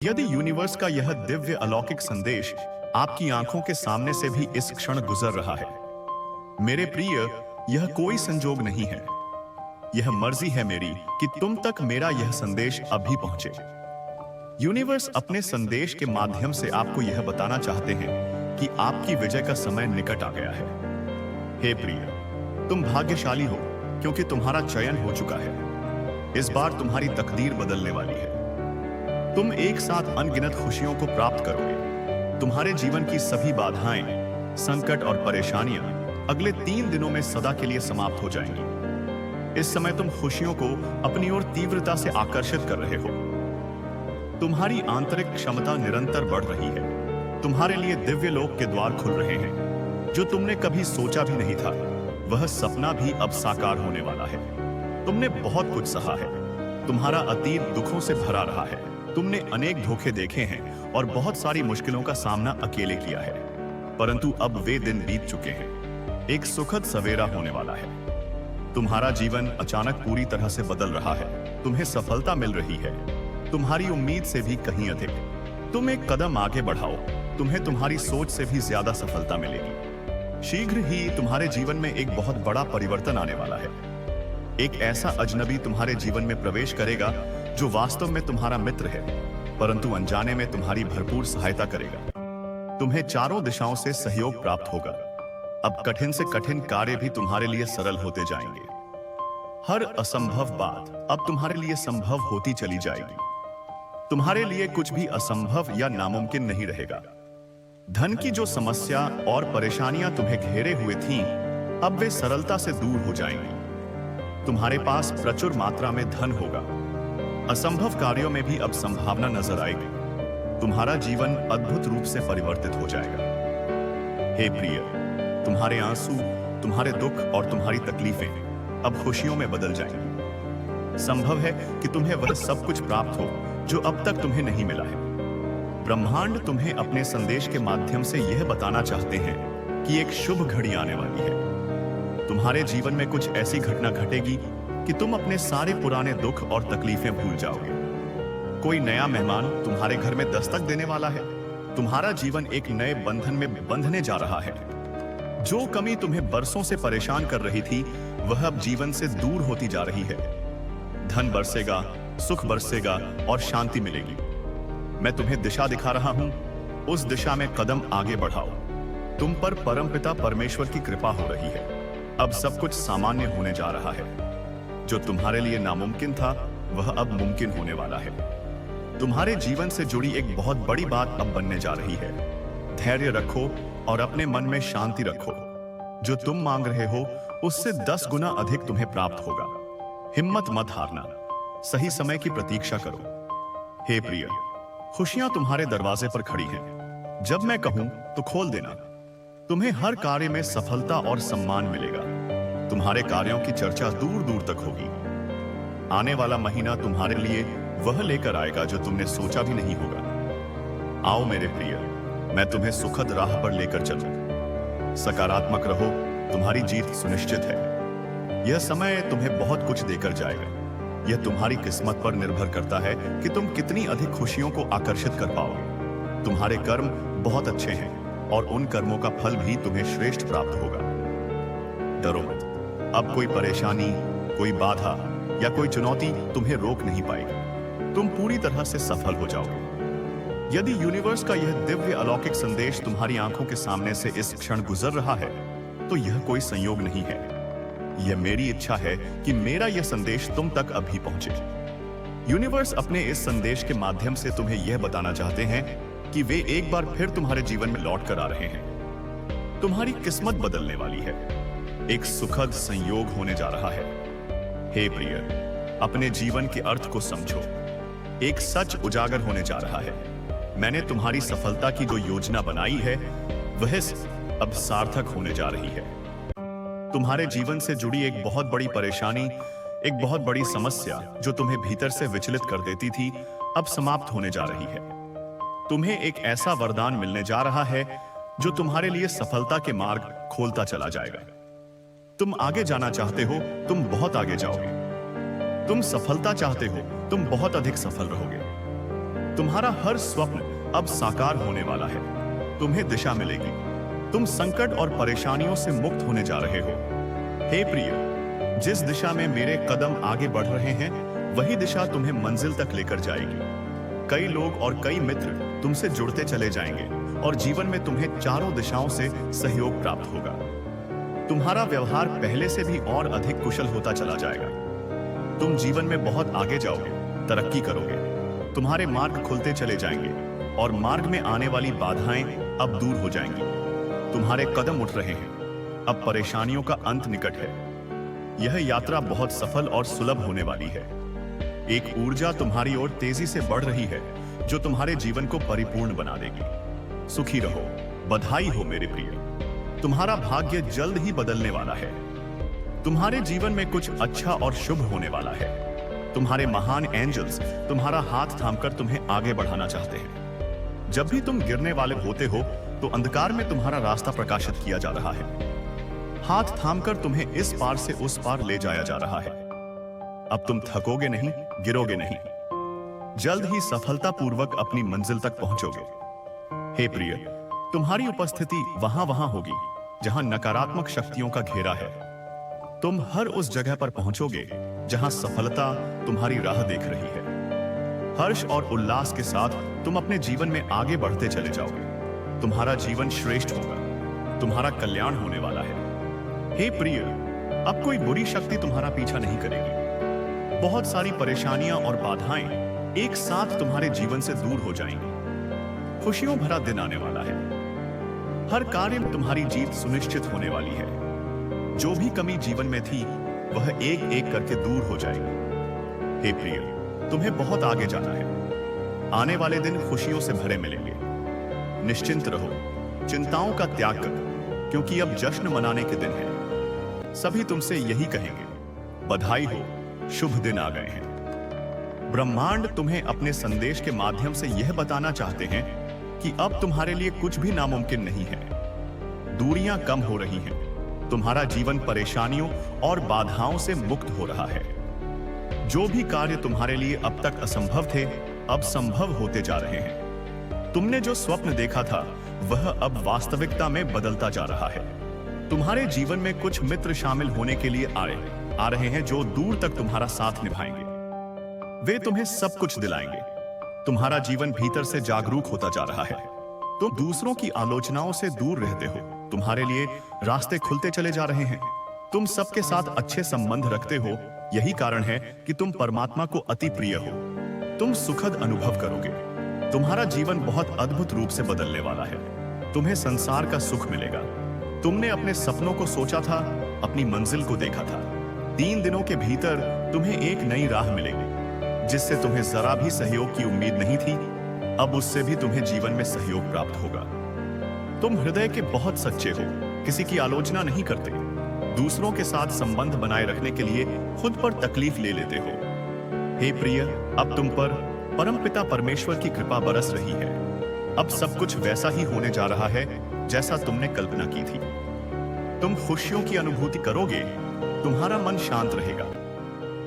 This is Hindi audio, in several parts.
यदि यूनिवर्स का यह दिव्य अलौकिक संदेश आपकी आंखों के सामने से भी इस क्षण गुजर रहा है, मेरे प्रिय, यह कोई संजोग नहीं है। यह मर्जी है मेरी कि तुम तक मेरा यह संदेश अभी पहुंचे। यूनिवर्स अपने संदेश के माध्यम से आपको यह बताना चाहते हैं कि आपकी विजय का समय निकट आ गया है। हे प्रिय, तुम भाग्यशाली हो क्योंकि तुम्हारा चयन हो चुका है। इस बार तुम्हारी तकदीर बदलने वाली है। तुम एक साथ अनगिनत खुशियों को प्राप्त करोगे। तुम्हारे जीवन की सभी बाधाएं, संकट और परेशानियां अगले 3 दिनों में सदा के लिए समाप्त हो जाएंगी। इस समय तुम खुशियों को अपनी ओर तीव्रता से आकर्षित कर रहे हो। तुम्हारी आंतरिक क्षमता निरंतर बढ़ रही है। तुम्हारे लिए दिव्य लोक के द्वार खुल रहे हैं। जो तुमने कभी सोचा भी नहीं था, वह सपना भी अब साकार होने वाला है। तुमने बहुत कुछ सहा है। तुम्हारा अतीत दुखों से भरा रहा है। तुमने अनेक धोखे देखे हैं और बहुत सारी मुश्किलों का सामना अकेले किया है, परंतु अब वे दिन बीत चुके हैं। एक सुखद सवेरा होने वाला है। तुम्हारा जीवन अचानक पूरी तरह से बदल रहा है। तुम्हें सफलता मिल रही है, तुम्हारी उम्मीद से भी कहीं अधिक। तुम एक कदम आगे बढ़ाओ, तुम्हें तुम्हारी सोच से भी ज्यादा सफलता मिलेगी। शीघ्र ही तुम्हारे जीवन में एक बहुत बड़ा परिवर्तन आने वाला है। एक ऐसा अजनबी तुम्हारे जीवन में प्रवेश करेगा जो वास्तव में तुम्हारा मित्र है, परंतु अनजाने में तुम्हारी भरपूर सहायता करेगा। तुम्हें चारों दिशाओं से सहयोग प्राप्त होगा। अब कठिन से कठिन कार्य भी तुम्हारे लिए सरल होते जाएंगे। हर असंभव बात अब तुम्हारे लिए संभव होती चली जाएगी। तुम्हारे लिए कुछ भी असंभव या नामुमकिन नहीं रहेगा। धन की जो समस्या और परेशानियां तुम्हें घेरे हुए थीं, अब वे सरलता से दूर हो जाएंगी। तुम्हारे पास प्रचुर मात्रा में धन होगा। असंभव कार्यों में भी अब संभावना नजर आएगी। तुम्हारा जीवन अद्भुत रूप से परिवर्तित हो जाएगा। हे प्रिय, तुम्हारे आंसू, तुम्हारे दुख और तुम्हारी तकलीफें अब खुशियों में बदल जाएंगी। संभव है कि तुम्हें वह सब कुछ प्राप्त हो जो अब तक तुम्हें नहीं मिला है। ब्रह्मांड तुम्हें अपने संदेश के माध्यम से यह बताना चाहते हैं कि एक शुभ घड़ी आने वाली है। तुम्हारे जीवन में कुछ ऐसी घटना घटेगी कि तुम अपने सारे पुराने दुख और तकलीफें भूल जाओगे। कोई नया मेहमान तुम्हारे घर में दस्तक देने वाला है। तुम्हारा जीवन एक नए बंधन में बंधने जा रहा है। जो कमी तुम्हें बरसों से परेशान कर रही थी, वह अब जीवन से दूर होती जा रही है। धन बरसेगा, सुख बरसेगा और शांति मिलेगी। मैं तुम्हें दिशा दिखा रहा हूं, उस दिशा में कदम आगे बढ़ाओ। तुम पर परमपिता परमेश्वर की कृपा हो रही है। अब सब कुछ सामान्य होने जा रहा है। जो तुम्हारे लिए नामुमकिन था, वह अब मुमकिन होने वाला है। तुम्हारे जीवन से जुड़ी एक बहुत बड़ी बात अब बनने जा रही है। धैर्य रखो और अपने मन में शांति रखो। जो तुम मांग रहे हो, उससे 10 गुना अधिक तुम्हें प्राप्त होगा। हिम्मत मत हारना, सही समय की प्रतीक्षा करो। हे प्रिय, खुशियां तुम्हारे दरवाजे पर खड़ी हैं। जब मैं कहूं तो खोल देना। तुम्हें हर कार्य में सफलता और सम्मान मिलेगा। तुम्हारे कार्यों की चर्चा दूर दूर तक होगी। आने वाला महीना तुम्हारे लिए वह लेकर आएगा जो तुमने सोचा भी नहीं होगा। आओ मेरे प्रिय, मैं तुम्हें सुखद राह पर लेकर चलूं। सकारात्मक रहो, तुम्हारी जीत सुनिश्चित है। यह समय तुम्हें बहुत कुछ देकर जाएगा। यह तुम्हारी किस्मत पर निर्भर करता है कि तुम कितनी अधिक खुशियों को आकर्षित कर पाओगे। तुम्हारे कर्म बहुत अच्छे हैं और उन कर्मों का फल भी तुम्हें श्रेष्ठ प्राप्त होगा। डरो मत। अब कोई परेशानी, कोई बाधा या कोई चुनौती तुम्हें रोक नहीं पाएगी। तुम पूरी तरह से सफल हो जाओगे। यदि यूनिवर्स का यह दिव्य अलौकिक संदेश तुम्हारी आंखों के सामने से इस क्षण गुजर रहा है, तो यह कोई संयोग नहीं है। यह मेरी इच्छा है कि मेरा यह संदेश तुम तक अभी पहुंचे। यूनिवर्स अपने इस संदेश के माध्यम से तुम्हें यह बताना चाहते हैं कि वे एक बार फिर तुम्हारे जीवन में लौट कर आ रहे हैं। तुम्हारी किस्मत बदलने वाली है। एक सुखद संयोग होने जा रहा है। हे प्रिय, अपने जीवन के अर्थ को समझो। एक सच उजागर होने जा रहा है। मैंने तुम्हारी सफलता की जो योजना बनाई है, वह अब सार्थक होने जा रही है। तुम्हारे जीवन से जुड़ी एक बहुत बड़ी परेशानी, एक बहुत बड़ी समस्या जो तुम्हें भीतर से विचलित कर देती थी, अब समाप्त होने जा रही है। तुम्हें एक ऐसा वरदान मिलने जा रहा है जो तुम्हारे लिए सफलता के मार्ग खोलता चला जाएगा। तुम आगे जाना चाहते हो, तुम बहुत आगे जाओगे। तुम सफलता चाहते हो, तुम बहुत अधिक सफल रहोगे। तुम्हारा हर स्वप्न अब साकार होने वाला है। तुम्हें दिशा मिलेगी। तुम संकट और परेशानियों से मुक्त होने जा रहे हो। हे प्रिय, जिस दिशा में मेरे कदम आगे बढ़ रहे हैं, वही दिशा तुम्हें मंजिल तक लेकर जाएगी। कई लोग और कई मित्र तुमसे जुड़ते चले जाएंगे और जीवन में तुम्हें चारों दिशाओं से सहयोग प्राप्त होगा। तुम्हारा व्यवहार पहले से भी और अधिक कुशल होता चला जाएगा। तुम जीवन में बहुत आगे जाओगे, तरक्की करोगे। तुम्हारे मार्ग खुलते चले जाएंगे और मार्ग में आने वाली बाधाएं अब दूर हो जाएंगी। तुम्हारे कदम उठ रहे हैं। अब परेशानियों का अंत निकट है। यह यात्रा बहुत सफल और सुलभ होने वाली है। एक ऊर्जा तुम्हारी ओर तेजी से बढ़ रही है जो तुम्हारे जीवन को परिपूर्ण बना देगी। सुखी रहो। बधाई हो मेरे प्रिय। तुम्हारा भाग्य जल्द ही बदलने वाला है। तुम्हारे जीवन में कुछ अच्छा और शुभ होने वाला है। तुम्हारे महान एंजल्स तुम्हारा हाथ थामकर तुम्हें आगे बढ़ाना चाहते हैं। जब भी तुम गिरने वाले होते हो तो अंधकार में तुम्हारा रास्ता प्रकाशित किया जा रहा है। हाथ थामकर तुम्हें इस पार से उस पार ले जाया जा रहा है। अब तुम थकोगे नहीं, गिरोगे नहीं। जल्द ही सफलतापूर्वक अपनी मंजिल तक पहुंचोगे। हे प्रिय, तुम्हारी उपस्थिति वहां होगी जहां नकारात्मक शक्तियों का घेरा है। तुम हर उस जगह पर पहुंचोगे जहां सफलता तुम्हारी राह देख रही है। हर्ष और उल्लास के साथ तुम अपने जीवन में आगे बढ़ते चले जाओगे। तुम्हारा जीवन श्रेष्ठ होगा। तुम्हारा कल्याण होने वाला है। हे प्रिय, अब कोई बुरी शक्ति तुम्हारा पीछा नहीं करेगी। बहुत सारी परेशानियां और बाधाएं एक साथ तुम्हारे जीवन से दूर हो जाएंगी। खुशियों भरा दिन आने वाला है। हर कार्य में तुम्हारी जीत सुनिश्चित होने वाली है। जो भी कमी जीवन में थी वह एक एक करके दूर हो जाएगी। हे प्रिय, तुम्हें बहुत आगे जाना है। आने वाले दिन खुशियों से भरे मिलेंगे। निश्चिंत रहो, चिंताओं का त्याग करो, क्योंकि अब जश्न मनाने के दिन है। सभी तुमसे यही कहेंगे, बधाई हो, शुभ दिन आ गए हैं। ब्रह्मांड तुम्हें अपने संदेश के माध्यम से यह बताना चाहते हैं कि अब तुम्हारे लिए कुछ भी नामुमकिन नहीं है। दूरियां कम हो रही हैं। तुम्हारा जीवन परेशानियों और बाधाओं से मुक्त हो रहा है। जो भी कार्य तुम्हारे लिए अब तक असंभव थे, अब संभव होते जा रहे हैं। तुमने जो स्वप्न देखा था वह अब वास्तविकता में बदलता जा रहा है। तुम्हारे जीवन में कुछ मित्र शामिल होने के लिए आ रहे हैं जो दूर तक तुम्हारा साथ निभाएंगे। वे तुम्हें सब कुछ दिलाएंगे। तुम्हारा जीवन भीतर से जागरूक होता जा रहा है। तुम दूसरों की आलोचनाओं से दूर रहते हो। तुम्हारे लिए रास्ते खुलते चले जा रहे हैं। तुम सबके साथ अच्छे संबंध रखते हो। यही कारण है कि तुम परमात्मा को अति प्रिय हो। तुम सुखद अनुभव करोगे। तुम्हारा जीवन बहुत अद्भुत रूप से बदलने वाला है। तुम्हें संसार का सुख मिलेगा। तुमने अपने सपनों को सोचा था, अपनी मंजिल को देखा था। 3 दिनों के भीतर तुम्हें एक नई राह मिलेगी, जिससे तुम्हें जरा भी सहयोग की उम्मीद नहीं थी। अब उससे भी तुम्हें जीवन में सहयोग प्राप्त होगा। तुम हृदय के बहुत सच्चे हो, किसी की आलोचना नहीं करते। दूसरों के साथ संबंध बनाए रखने के लिए खुद पर तकलीफ ले लेते हो। हे प्रिय, अब तुम पर परमपिता परमेश्वर की कृपा बरस रही है। अब सब कुछ वैसा ही होने जा रहा है जैसा तुमने कल्पना की थी। तुम खुशियों की अनुभूति करोगे। तुम्हारा मन शांत रहेगा।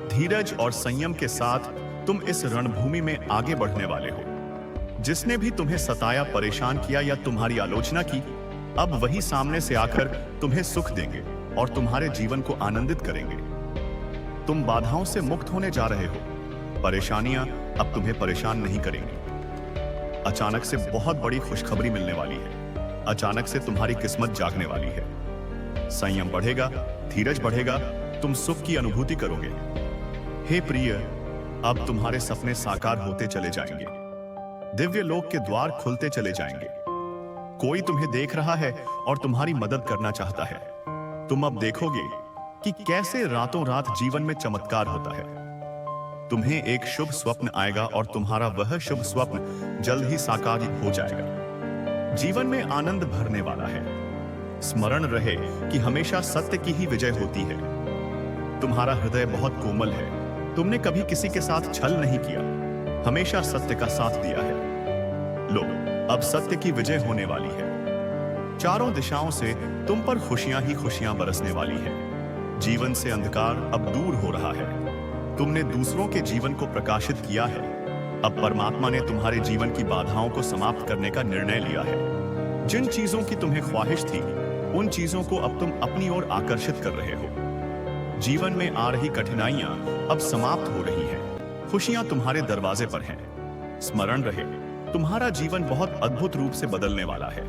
धीरज और संयम के साथ तुम इस रणभूमि में आगे बढ़ने वाले हो। जिसने भी तुम्हें सताया, परेशान किया या तुम्हारी आलोचना की, अब वही सामने से आकर तुम्हें सुख देंगे और तुम्हारे जीवन को आनंदित करेंगे। तुम बाधाओं से मुक्त होने जा रहे हो। परेशानियां अब तुम्हें परेशान नहीं करेंगी। अचानक से बहुत बड़ी खुशखबरी मिलने वाली है। अचानक से तुम्हारी किस्मत जागने वाली है। संयम बढ़ेगा, धीरज बढ़ेगा, तुम सुख की अनुभूति करोगे। हे प्रिय, अब तुम्हारे सपने साकार होते चले जाएंगे। दिव्य लोक के द्वार खुलते चले जाएंगे। कोई तुम्हें देख रहा है और तुम्हारी मदद करना चाहता है। तुम अब देखोगे कि कैसे रातों रात जीवन में चमत्कार होता है। तुम्हें एक शुभ स्वप्न आएगा और तुम्हारा वह शुभ स्वप्न जल्द ही साकार हो जाएगा। जीवन में आनंद भरने वाला है। स्मरण रहे कि हमेशा सत्य की ही विजय होती है। तुम्हारा हृदय बहुत कोमल है। तुमने कभी किसी के साथ छल नहीं किया, हमेशा सत्य का साथ दिया है। लो, अब सत्य की विजय होने वाली है। चारों दिशाओं से तुम पर खुशियां ही खुशियां बरसने वाली है। जीवन से अंधकार अब दूर हो रहा है। तुमने दूसरों के जीवन को प्रकाशित किया है। अब परमात्मा ने तुम्हारे जीवन की बाधाओं को समाप्त करने का निर्णय लिया है। जिन चीजों की तुम्हें ख्वाहिश थी, उन चीजों को अब तुम अपनी ओर आकर्षित कर रहे हो। जीवन में आ रही कठिनाइयां अब समाप्त हो रही हैं। खुशियां तुम्हारे दरवाजे पर हैं। स्मरण रहे, तुम्हारा जीवन बहुत अद्भुत रूप से बदलने वाला है।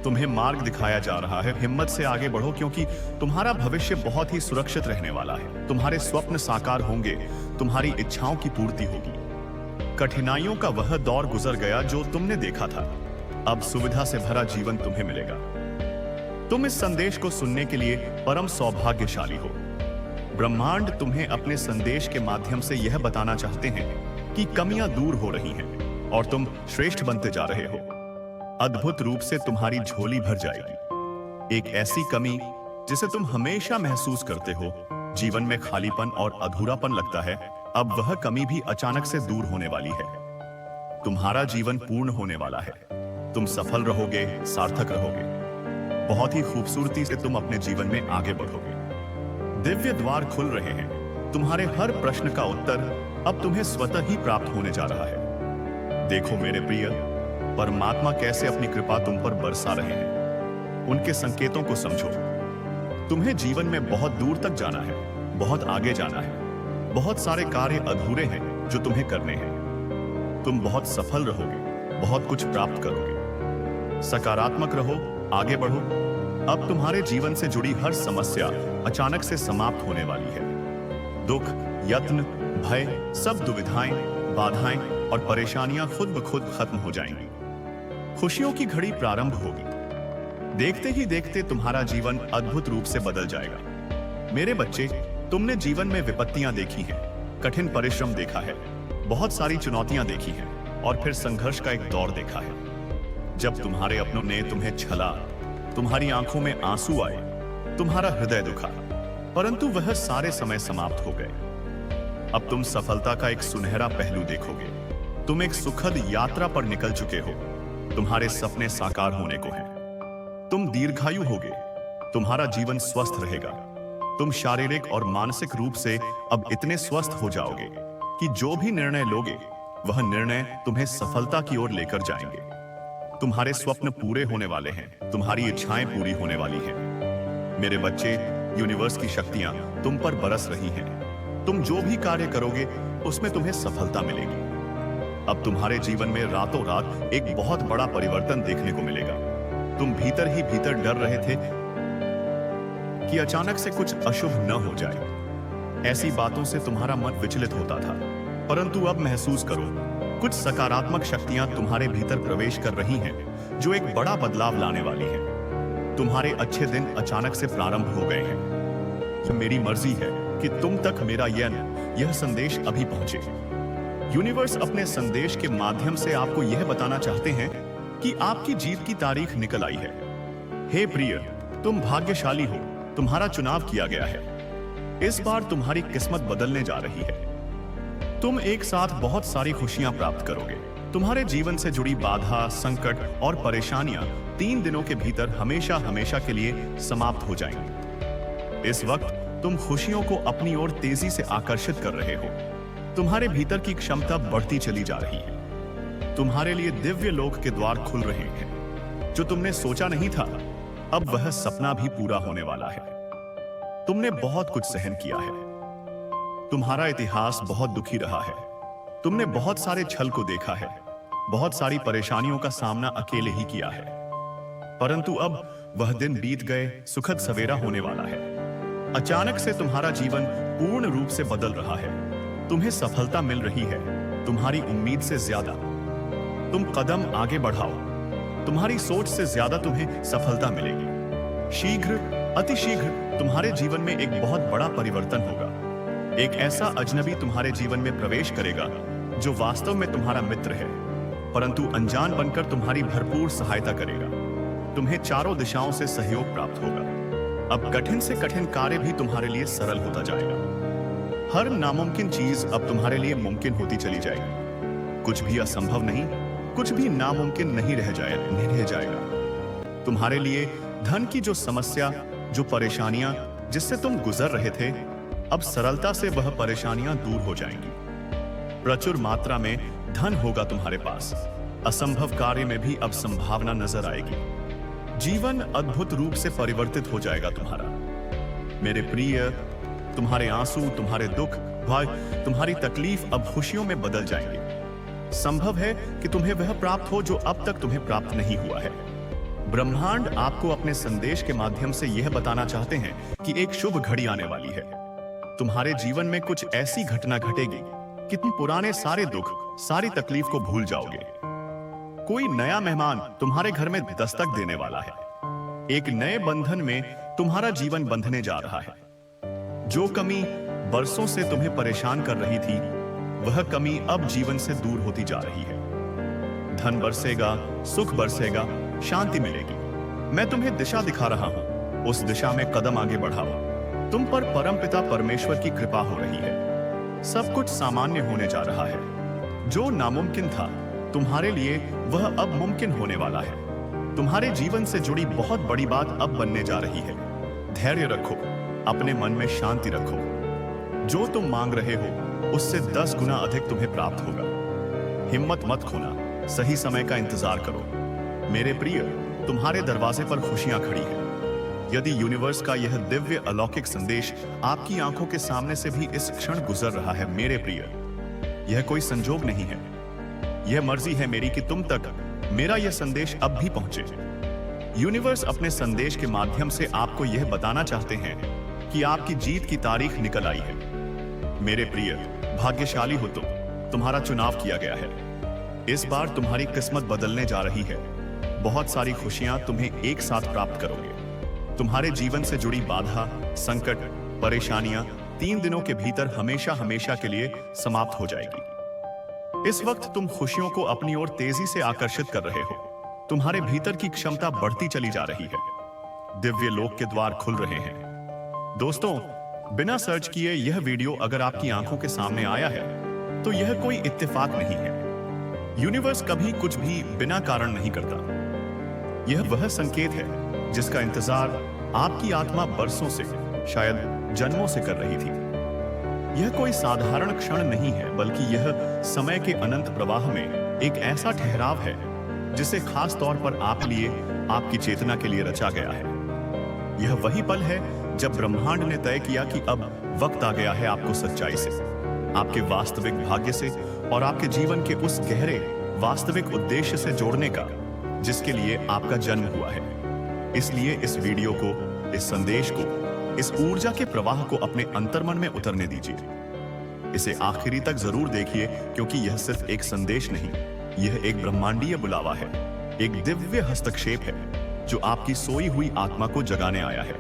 तुम्हें मार्ग दिखाया जा रहा है। हिम्मत से आगे बढ़ो, क्योंकि तुम्हारा भविष्य बहुत ही सुरक्षित रहने वाला है। तुम्हारे स्वप्न साकार होंगे, तुम्हारी इच्छाओं की पूर्ति होगी। कठिनाइयों का वह दौर गुजर गया जो तुमने देखा था। अब सुविधा से भरा जीवन तुम्हें मिलेगा। तुम इस संदेश को सुनने के लिए परम सौभाग्यशाली हो। ब्रह्मांड तुम्हें अपने संदेश के माध्यम से यह बताना चाहते हैं कि कमियां दूर हो रही हैं और तुम श्रेष्ठ बनते जा रहे हो। अद्भुत रूप से तुम्हारी झोली भर जाएगी। एक ऐसी कमी जिसे तुम हमेशा महसूस करते हो, जीवन में खालीपन और अधूरापन लगता है, अब वह कमी भी अचानक से दूर होने वाली है। तुम्हारा जीवन पूर्ण होने वाला है। तुम सफल रहोगे, सार्थक रहोगे। बहुत ही खूबसूरती से तुम अपने जीवन में आगे बढ़ोगे। दिव्य द्वार खुल रहे हैं। तुम्हारे हर प्रश्न का उत्तर अब तुम्हें स्वतः ही प्राप्त होने जा रहा है। देखो मेरे प्रिय, परमात्मा कैसे अपनी कृपा तुम पर बरसा रहे हैं। उनके संकेतों को समझो। तुम्हें जीवन में बहुत दूर तक जाना है, बहुत आगे जाना है। बहुत सारे कार्य अधूरे हैं जो तुम्हें करने हैं। तुम बहुत सफल रहोगे, बहुत कुछ प्राप्त करोगे। सकारात्मक रहो, आगे बढ़ो। अब तुम्हारे जीवन से जुड़ी हर समस्या अचानक से समाप्त होने वाली है। दुख, यत्न, भय, सब दुविधाएं, बाधाएं और परेशानियां खुद ब खुद खत्म हो जाएंगी। खुशियों की घड़ी प्रारंभ होगी। देखते ही देखते तुम्हारा जीवन अद्भुत रूप से बदल जाएगा। मेरे बच्चे, तुमने जीवन में विपत्तियां देखी हैं, कठिन परिश्रम देखा है, बहुत सारी चुनौतियां देखी हैं और फिर संघर्ष का एक दौर देखा है। जब तुम्हारे अपनों ने तुम्हें छला, तुम्हारी आंखों में आंसू आए, तुम्हारा हृदय दुखा, परंतु वह सारे समय समाप्त हो गए। अब तुम सफलता का एक सुनहरा पहलू देखोगे। तुम एक सुखद यात्रा पर निकल चुके हो। तुम्हारे सपने साकार होने को हैं। तुम दीर्घायु होगे। तुम्हारा जीवन स्वस्थ रहेगा। तुम शारीरिक और मानसिक रूप से अब इतने स्वस्थ हो जाओगे कि जो भी निर्णय लोगे, वह निर्णय तुम्हें सफलता की ओर लेकर जाएंगे। तुम्हारे स्वप्न पूरे होने वाले हैं। तुम्हारी इच्छाएं पूरी होने वाली हैं। मेरे बच्चे, यूनिवर्स की शक्तियां तुम पर बरस रही हैं। तुम जो भी कार्य करोगे, उसमें तुम्हें सफलता मिलेगी। अब तुम्हारे जीवन में रातों रात एक बहुत बड़ा परिवर्तन देखने को मिलेगा। तुम भीतर ही भीतर डर रहे थे कि अचानक से कुछ अशुभ न हो जाए। ऐसी बातों से तुम्हारा मन विचलित होता था, परंतु अब महसूस करो, कुछ सकारात्मक शक्तियां तुम्हारे भीतर प्रवेश कर रही हैं, जो एक बड़ा बदलाव लाने वाली हैं। तुम्हारे अच्छे दिन अचानक से प्रारंभ हो गए हैं। यह मेरी मर्जी है कि तुम तक मेरा यह संदेश अभी पहुंचे। यूनिवर्स अपने संदेश के माध्यम से आपको यह बताना चाहते हैं कि आपकी जीत की तारीख निकल आई है। हे प्रिय, तुम भाग्यशाली हो। तुम्हारा चुनाव किया गया है। इस बार तुम्हारी किस्मत बदलने जा रही है। तुम एक साथ बहुत सारी खुशियां प्राप्त करोगे। तुम्हारे जीवन से जुड़ी बाधा, संकट और परेशानियां 3 दिनों के भीतर हमेशा हमेशा के लिए समाप्त हो जाएंगी। इस वक्त तुम खुशियों को अपनी ओर तेजी से आकर्षित कर रहे हो। तुम्हारे भीतर की क्षमता बढ़ती चली जा रही है। तुम्हारे लिए दिव्य लोक के द्वार खुल रहे हैं। जो तुमने सोचा नहीं था, अब वह सपना भी पूरा होने वाला है। तुमने बहुत कुछ सहन किया है। तुम्हारा इतिहास बहुत दुखी रहा है। तुमने बहुत सारे छल को देखा है। बहुत सारी परेशानियों का सामना अकेले ही किया है, परंतु अब वह दिन बीत गए। सुखद सवेरा होने वाला है। अचानक से तुम्हारा जीवन पूर्ण रूप से बदल रहा है। तुम्हें सफलता मिल रही है, तुम्हारी उम्मीद से ज्यादा। तुम कदम आगे बढ़ाओ। तुम्हारी सोच से ज्यादा तुम्हें सफलता मिलेगी। शीघ्र, अतिशीघ्र तुम्हारे जीवन में एक बहुत बड़ा परिवर्तन होगा। एक ऐसा अजनबी तुम्हारे जीवन में प्रवेश करेगा जो वास्तव में तुम्हारा मित्र है, परंतु अनजान बनकर तुम्हारी भरपूर सहायता करेगा। तुम्हें चारों दिशाओं से सहयोग प्राप्त होगा। अब कठिन से कठिन कार्य भी तुम्हारे लिए सरल होता जाएगा। हर नामुमकिन चीज अब तुम्हारे लिए मुमकिन होती चली जाएगी। कुछ भी असंभव नहीं, कुछ भी नामुमकिन नहीं रह जाएगा। तुम्हारे लिए धन की जो समस्या, जो परेशानियां जिससे तुम गुजर रहे थे, अब सरलता से वह परेशानियां दूर हो जाएंगी। प्रचुर मात्रा में धन होगा तुम्हारे पास, असंभव कार्य में भी अब संभावना नजर आएगी। जीवन अद्भुत रूप से परिवर्तित हो जाएगा तुम्हारा। मेरे प्रिय, तुम्हारे आंसू, तुम्हारे दुख, भय, तुम्हारी तकलीफ अब खुशियों में बदल जाएंगे। संभव है कि तुम्हें वह प्राप्त हो जो अब तक तुम्हें प्राप्त नहीं हुआ है। ब्रह्मांड आपको अपने संदेश के माध्यम से यह बताना चाहते हैं कि एक शुभ घड़ी आने वाली है। तुम्हारे जीवन में कुछ ऐसी घटना घटेगी कि तुम पुराने सारे दुख, सारी तकलीफ को भूल जाओगे। कोई नया मेहमान तुम्हारे घर में दस्तक देने वाला है। एक नए बंधन में तुम्हारा जीवन बंधने जा रहा है। जो कमी बरसों से तुम्हें परेशान कर रही थी, वह कमी अब जीवन से दूर होती जा रही है। धन बरसेगा, सुख बरसेगा, शांति मिलेगी। मैं तुम्हें दिशा दिखा रहा हूं, उस दिशा में कदम आगे बढ़ाओ। तुम पर परमपिता परमेश्वर की कृपा हो रही है। सब कुछ सामान्य होने जा रहा है। जो नामुमकिन था तुम्हारे लिए, वह अब मुमकिन होने वाला है। तुम्हारे जीवन से जुड़ी बहुत बड़ी बात अब बनने जा रही है। धैर्य रखो, अपने मन में शांति रखो। जो तुम मांग रहे हो, उससे 10 गुना अधिक तुम्हें प्राप्त होगा। हिम्मत मत खोना, सही समय का इंतजार करो। मेरे प्रिय, तुम्हारे दरवाजे पर खुशियां खड़ी हैं। यदि यूनिवर्स का यह दिव्य अलौकिक संदेश आपकी आंखों के सामने से भी इस क्षण गुजर रहा है, मेरे प्रिय, यह कोई संजोग नहीं है। यह मर्जी है मेरी कि तुम तक मेरा यह संदेश अब भी पहुंचे। यूनिवर्स अपने संदेश के माध्यम से आपको यह बताना चाहते हैं कि आपकी जीत की तारीख निकल आई है। मेरे प्रिय, भाग्यशाली हो तुम, तुम्हारा चुनाव किया गया है। इस बार तुम्हारी किस्मत बदलने जा रही है। बहुत सारी खुशियां तुम्हें एक साथ प्राप्त करोगे। तुम्हारे जीवन से जुड़ी बाधा, संकट, परेशानियां 3 दिनों के भीतर हमेशा हमेशा के लिए समाप्त हो जाएगी। इस वक्त तुम खुशियों को अपनी ओर तेजी से आकर्षित कर रहे हो। तुम्हारे भीतर की क्षमता बढ़ती चली जा रही है। दिव्य लोक के द्वार खुल रहे हैं। दोस्तों, बिना सर्च किए यह वीडियो अगर आपकी आंखों के सामने आया है, तो यह कोई इत्तेफाक नहीं है। यूनिवर्स कभी कुछ भी बिना कारण नहीं करता। यह वह संकेत है जिसका इंतजार आपकी आत्मा बरसों से, शायद जन्मों से कर रही थी। यह कोई साधारण क्षण नहीं है, बल्कि यह समय के अनंत प्रवाह में एक ऐसा ठहराव है जिसे खास तौर पर आप लिए, आपकी चेतना के लिए रचा गया है। यह वही पल है जब ब्रह्मांड ने तय किया कि अब वक्त आ गया है आपको सच्चाई से, आपके वास्तविक भाग्य से और आपके जीवन के उस गहरे वास्तविक उद्देश्य से जोड़ने का जिसके लिए आपका जन्म हुआ है। इसलिए इस वीडियो को, इस संदेश को, इस ऊर्जा के प्रवाह को अपने अंतर्मन में उतरने दीजिए। इसे आखिरी तक जरूर देखिए, क्योंकि यह सिर्फ एक संदेश नहीं, यह एक ब्रह्मांडीय बुलावा है, एक दिव्य हस्तक्षेप है जो आपकी सोई हुई आत्मा को जगाने आया है।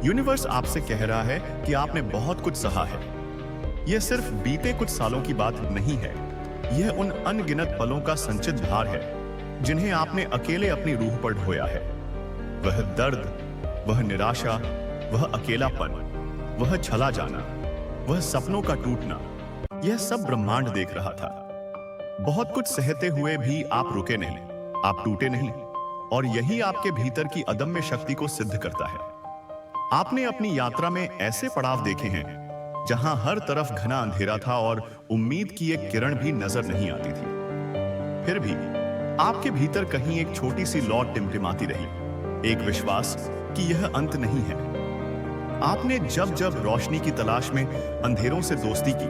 यूनिवर्स आपसे कह रहा है कि आपने बहुत कुछ सहा है। यह सिर्फ बीते कुछ सालों की बात नहीं है, यह उन अनगिनत पलों का संचित भार है जिन्हें आपने अकेले अपनी रूह पर ढोया है। वह दर्द, वह निराशा, वह अकेलापन, वह चला जाना, वह सपनों का टूटना, यह सब ब्रह्मांड देख रहा था। बहुत कुछ सहते हुए भी आप रुके नहीं, आप टूटे नहीं, और यही आपके भीतर की अदम्य शक्ति को सिद्ध करता है। आपने अपनी यात्रा में ऐसे पड़ाव देखे हैं जहां हर तरफ घना अंधेरा था और उम्मीद की एक किरण भी नजर नहीं आती थी। फिर भी आपके भीतर कहीं एक छोटी सी लौ टिमटिमाती रही, एक विश्वास कि यह अंत नहीं है। आपने जब जब रोशनी की तलाश में अंधेरों से दोस्ती की,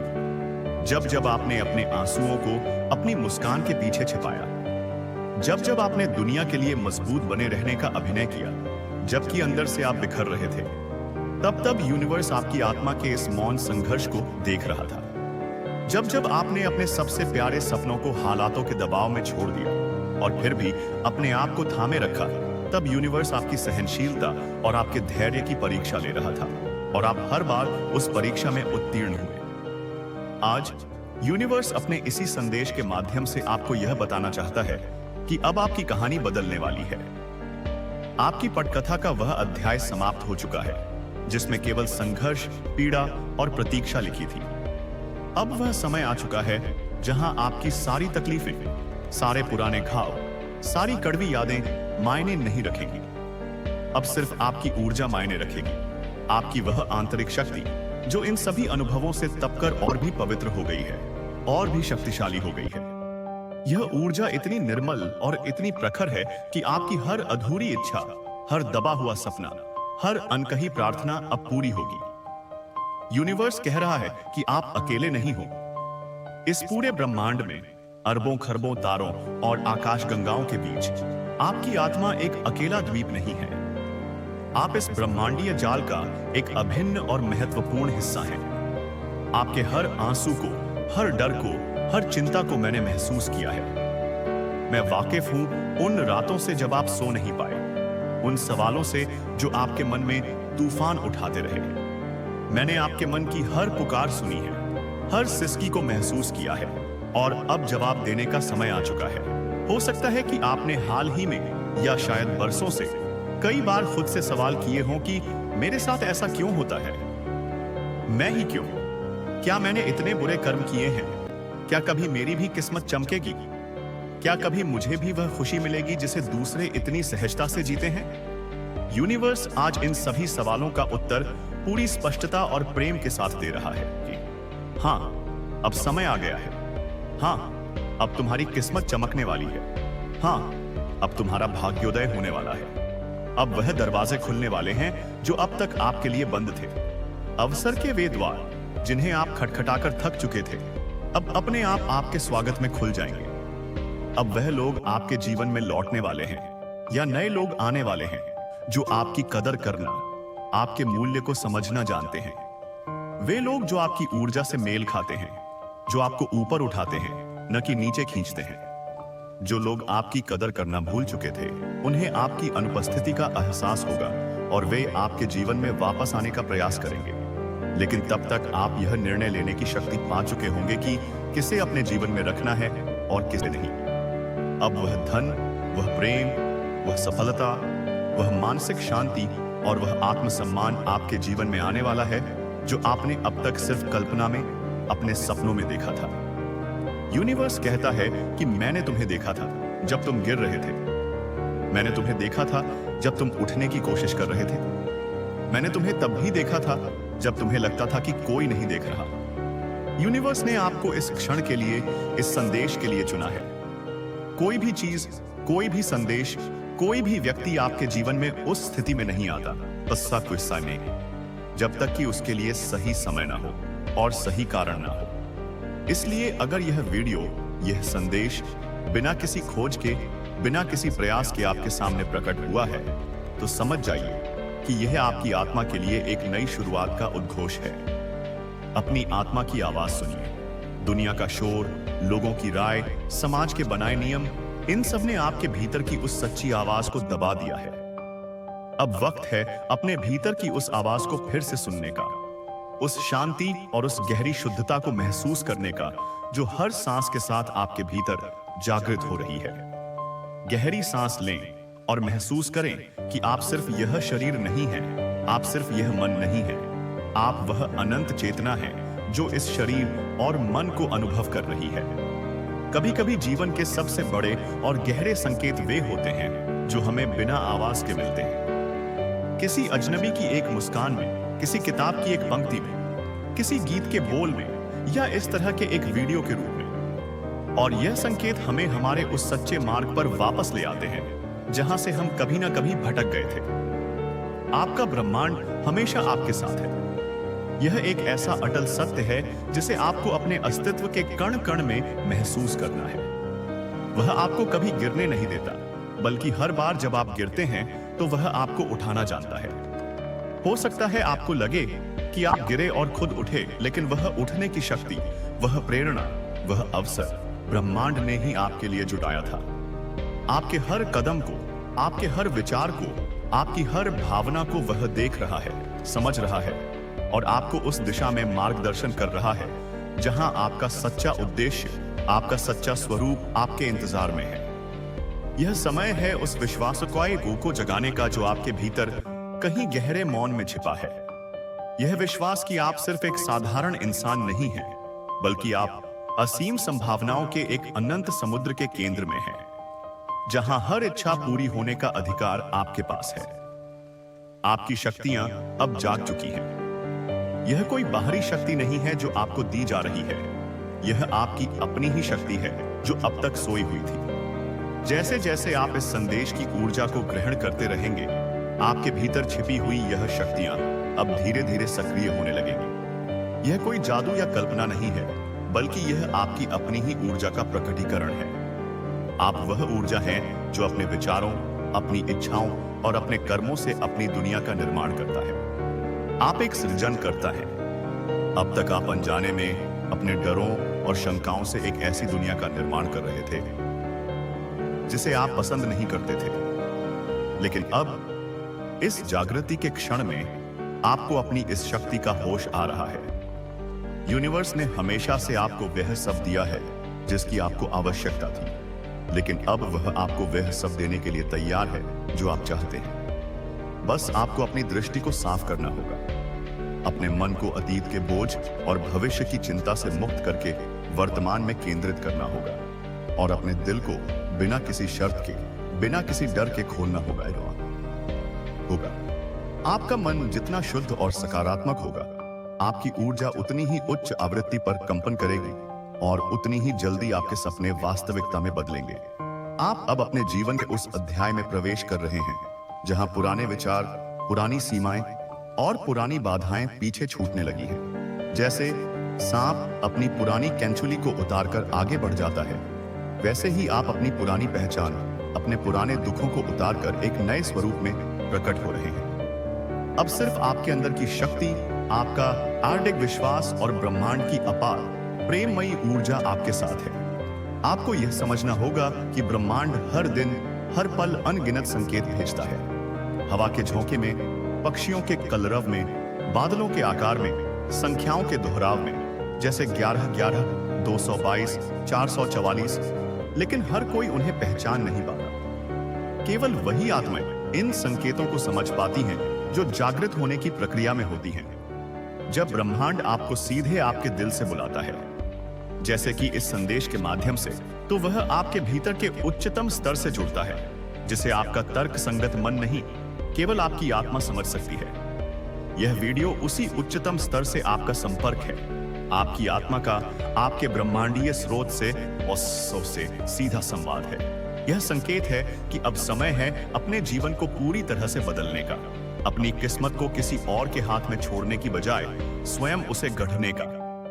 जब जब आपने अपने आंसुओं को अपनी मुस्कान के पीछे छिपाया, जब जब आपने दुनिया के लिए मजबूत बने रहने का अभिनय किया, जबकि अंदर से आप बिखर रहे थे, तब तब यूनिवर्स आपकी आत्मा के इस मौन संघर्ष को देख रहा था। जब जब आपने अपने सबसे प्यारे सपनों को हालातों के दबाव में छोड़ दिया और फिर भी अपने आप को थामे रखा, तब यूनिवर्स आपकी सहनशीलता और आपके धैर्य की परीक्षा ले रहा था, और आप हर बार उस परीक्षा में उत्तीर्ण हुए। आज यूनिवर्स अपने इसी संदेश के माध्यम से आपको यह बताना चाहता है कि अब आपकी कहानी बदलने वाली है। आपकी पटकथा का वह अध्याय समाप्त हो चुका है जिसमें केवल संघर्ष, पीड़ा और प्रतीक्षा लिखी थी। अब वह समय आ चुका है जहां आपकी सारी तकलीफें, सारे पुराने घाव, सारी कड़वी यादें मायने नहीं रखेंगी। अब सिर्फ आपकी ऊर्जा मायने रखेगी, आपकी वह आंतरिक शक्ति जो इन सभी अनुभवों से तपकर और भी पवित्र हो गई है, और भी शक्तिशाली हो गई है। यह ऊर्जा इतनी निर्मल और इतनी प्रखर है कि आपकी हर अधूरी इच्छा, हर दबा हुआ सपना, हर अनकही प्रार्थना अब पूरी होगी। यूनिवर्स कह रहा है कि आप अकेले नहीं हो। इस पूरे ब्रह्मांड में अरबों खरबों तारों और आकाशगंगाओं के बीच आपकी आत्मा एक अकेला द्वीप नहीं है। आप इस ब्रह्मांडीय जाल का एक अभिन्न और महत्वपूर्ण हिस्सा हैं। आपके हर आंसू को, हर डर को, हर चिंता को मैंने महसूस किया है। मैं वाकिफ हूं उन रातों से जब आप सो नहीं पाए, उन सवालों से जो आपके मन में तूफान उठाते रहे। मैंने आपके मन की हर पुकार सुनी है, हर सिसकी को महसूस किया है और अब जवाब देने का समय आ चुका है। हो सकता है कि आपने हाल ही में या शायद बरसों से कई बार खुद से सवाल किए हों कि मेरे साथ ऐसा क्यों होता है? मैं ही क्यों? क्या मैंने इतने बुरे कर्म किए हैं? क्या कभी मेरी भी किस्मत चमकेगी? क्या कभी मुझे भी वह खुशी मिलेगी जिसे दूसरे इतनी सहजता से जीते हैं? यूनिवर्स आज इन सभी सवालों का उत्तर पूरी स्पष्टता और प्रेम के साथ दे रहा है कि हाँ, अब समय आ गया है। हाँ, अब तुम्हारी किस्मत चमकने वाली है। हाँ, अब तुम्हारा भाग्योदय होने वाला है। अब वह दरवाजे खुलने वाले हैं जो अब तक आपके लिए बंद थे। अवसर के वे द्वार जिन्हें आप खटखटाकर थक चुके थे, अब अपने आप आपके स्वागत में खुल जाएंगे। अब वह लोग आपके जीवन में लौटने वाले हैं या नए लोग आने वाले हैं जो आपकी कदर करना, आपके मूल्य को समझना जानते हैं। वे लोग जो आपकी ऊर्जा से मेल खाते हैं, जो आपको ऊपर उठाते हैं, न कि नीचे खींचते हैं। जो लोग आपकी कदर करना भूल चुके थे, उन्हें आपकी अनुपस्थिति का एहसास होगा और वे आपके जीवन में वापस आने का प्रयास करेंगे। लेकिन तब तक आप यह निर्णय लेने की शक्ति पा चुके होंगे कि किसे अपने जीवन में रखना है और किसे नहीं। अब वह धन, वह प्रेम, वह सफलता, वह मानसिक शांति और वह आत्मसम्मान आपके जीवन में आने वाला है जो आपने अब तक सिर्फ कल्पना में, अपने सपनों में देखा था। यूनिवर्स कहता है कि मैंने तुम्हें देखा था जब तुम गिर रहे थे। मैंने तुम्हें देखा था जब तुम उठने की कोशिश कर रहे थे। मैंने तुम्हें तब भी देखा था जब तुम्हें लगता था कि कोई नहीं देख रहा। यूनिवर्स ने आपको इस क्षण के लिए, इस संदेश के लिए चुना है। कोई भी चीज, कोई भी संदेश, कोई भी व्यक्ति आपके जीवन में उस स्थिति में नहीं आता बस्सा कुस्सा नहीं, जब तक कि उसके लिए सही समय ना हो और सही कारण ना हो। इसलिए अगर यह वीडियो, यह संदेश बिना किसी खोज के, बिना किसी प्रयास के आपके सामने प्रकट हुआ है, तो समझ जाइए कि यह आपकी आत्मा के लिए एक नई शुरुआत का उद्घोष है। अपनी आत्मा की आवाज सुनिए। दुनिया का शोर, लोगों की राय, समाज के बनाए नियम, इन सब ने आपके भीतर की उस सच्ची आवाज को दबा दिया है। अब वक्त है अपने भीतर की उस आवाज को फिर से सुनने का, उस शांति और उस गहरी शुद्धता को महसूस करने का जो हर सांस के साथ आपके भीतर जागृत हो रही है। गहरी सांस लें और महसूस करें कि आप सिर्फ यह शरीर नहीं हैं, आप सिर्फ यह मन नहीं है, आप वह अनंत चेतना है जो इस शरीर और मन को अनुभव कर रही है। कभी-कभी जीवन के सबसे बड़े और गहरे संकेत वे होते हैं जो हमें बिना आवाज के मिलते हैं। किसी अजनबी की एक मुस्कान में, किसी किताब की एक पंक्ति में, किसी गीत के बोल में या इस तरह के एक वीडियो के रूप में। और यह संकेत हमें हमारे उस सच्चे मार्ग पर वापस ले आते हैं जहां से हम कभी ना कभी भटक गए थे। आपका ब्रह्मांड हमेशा आपके साथ है। यह एक ऐसा अटल सत्य है जिसे आपको अपने अस्तित्व के कण कण में महसूस करना है। वह आपको कभी गिरने नहीं देता, बल्कि हर बार जब आप गिरते हैं तो वह आपको उठाना जानता है। हो सकता है आपको लगे कि आप गिरे और खुद उठे, लेकिन वह उठने की शक्ति, वह प्रेरणा, वह अवसर ब्रह्मांड ने ही आपके लिए जुटाया था। आपके हर कदम को, आपके हर विचार को, आपकी हर भावना को वह देख रहा है, समझ रहा है और आपको उस दिशा में मार्गदर्शन कर रहा है जहां आपका सच्चा उद्देश्य, आपका सच्चा स्वरूप आपके इंतजार में है। यह समय है उस विश्वासों को जगाने का जो आपके भीतर कहीं गहरे मौन में छिपा है। यह विश्वास कि आप सिर्फ एक साधारण इंसान नहीं हैं, बल्कि आप असीम संभावनाओं के एक अनंत समुद्र के केंद्र में हैं, जहां हर इच्छा पूरी होने का अधिकार आपके पास है। आपकी शक्तियां अब जाग चुकी हैं। यह कोई बाहरी शक्ति नहीं है जो आपको दी जा रही है, यह आपकी अपनी ही शक्ति है जो अब तक सोई हुई थी। जैसे जैसे आप इस संदेश की ऊर्जा को ग्रहण करते रहेंगे, आपके भीतर छिपी हुई यह शक्तियां अब धीरे धीरे सक्रिय होने लगेंगी। यह कोई जादू या कल्पना नहीं है, बल्कि यह आपकी अपनी ही ऊर्जा का प्रकटीकरण है। आप वह ऊर्जा हैं जो अपने विचारों, अपनी इच्छाओं और अपने कर्मों से अपनी दुनिया का निर्माण करता है। आप एक सृजन करता है। अब तक आप अनजाने में अपने डरों और शंकाओं से एक ऐसी दुनिया का निर्माण कर रहे थे जिसे आप पसंद नहीं करते थे। लेकिन अब इस जागृति के क्षण में आपको अपनी इस शक्ति का होश आ रहा है। यूनिवर्स ने हमेशा से आपको वह सब दिया है जिसकी आपको आवश्यकता थी, लेकिन अब वह आपको वह सब देने के लिए तैयार है जो आप चाहते हैं। बस आपको अपनी दृष्टि को साफ करना होगा, अपने मन को अतीत के बोझ और भविष्य की चिंता से मुक्त करके वर्तमान में केंद्रित करना होगा और अपने दिल को बिना किसी शर्त के, बिना किसी डर के खोलना होगा। आपका मन जितना शुद्ध और सकारात्मक होगा, आपकी ऊर्जा उतनी ही उच्च आवृत्ति पर कंपन करेगी और उतनी ही जल्दी आपके सपने वास्तविकता में बदलेंगे। आप अब अपने जीवन के उस अध्याय में प्रवेश कर रहे हैं जहां पुराने विचार, पुरानी सीमाएं और पुरानी बाधाएं पीछे छूटने लगी हैं। जैसे सांप अपनी पुरानी कैंचुली को उतारकर आगे बढ़ जाता है, वैसे ही आप अपनी पुरानी पहचान, अपने पुराने दुखों को उतारकर एक नए स्वरूप में प्रकट हो रहे हैं। अब सिर्फ आपके अंदर की शक्ति, आपका हार्दिक विश्वास और ब्रह्मांड की अपार प्रेममयी ऊर्जा आपके साथ है। आपको यह समझना होगा कि ब्रह्मांड हर दिन, हर पल अनगिनत संकेत भेजता है। हवा के झोंके में, पक्षियों के कलरव में, बादलों के आकार में, संख्याओं के दोहराव में, जैसे 1111, 222, 444, लेकिन हर कोई उन्हें पहचान नहीं पाता। केवल वही आत्माएं इन संकेतों को समझ पाती हैं जो जागृत होने की प्रक्रिया में होती हैं। जब ब्रह्मांड आपको सीधे आपके दिल से बुलाता है, जैसे कि इस संदेश के माध्यम से, तो वह आपके भीतर के उच्चतम स्तर से जुड़ता है, जिसे आपका तर्क संगत मन नहीं, केवल आपकी आत्मा समझ सकती है। यह वीडियो उसी उच्चतम स्तर से आपका संपर्क है, आपकी आत्मा का आपके ब्रह्मांडीय स्रोत से और से सीधा संवाद है। यह संकेत है कि अब समय है अपने जीवन को पूरी तरह से बदलने का, अपनी किस्मत को किसी और के हाथ में छोड़ने की बजाय स्वयं उसे गढ़ने का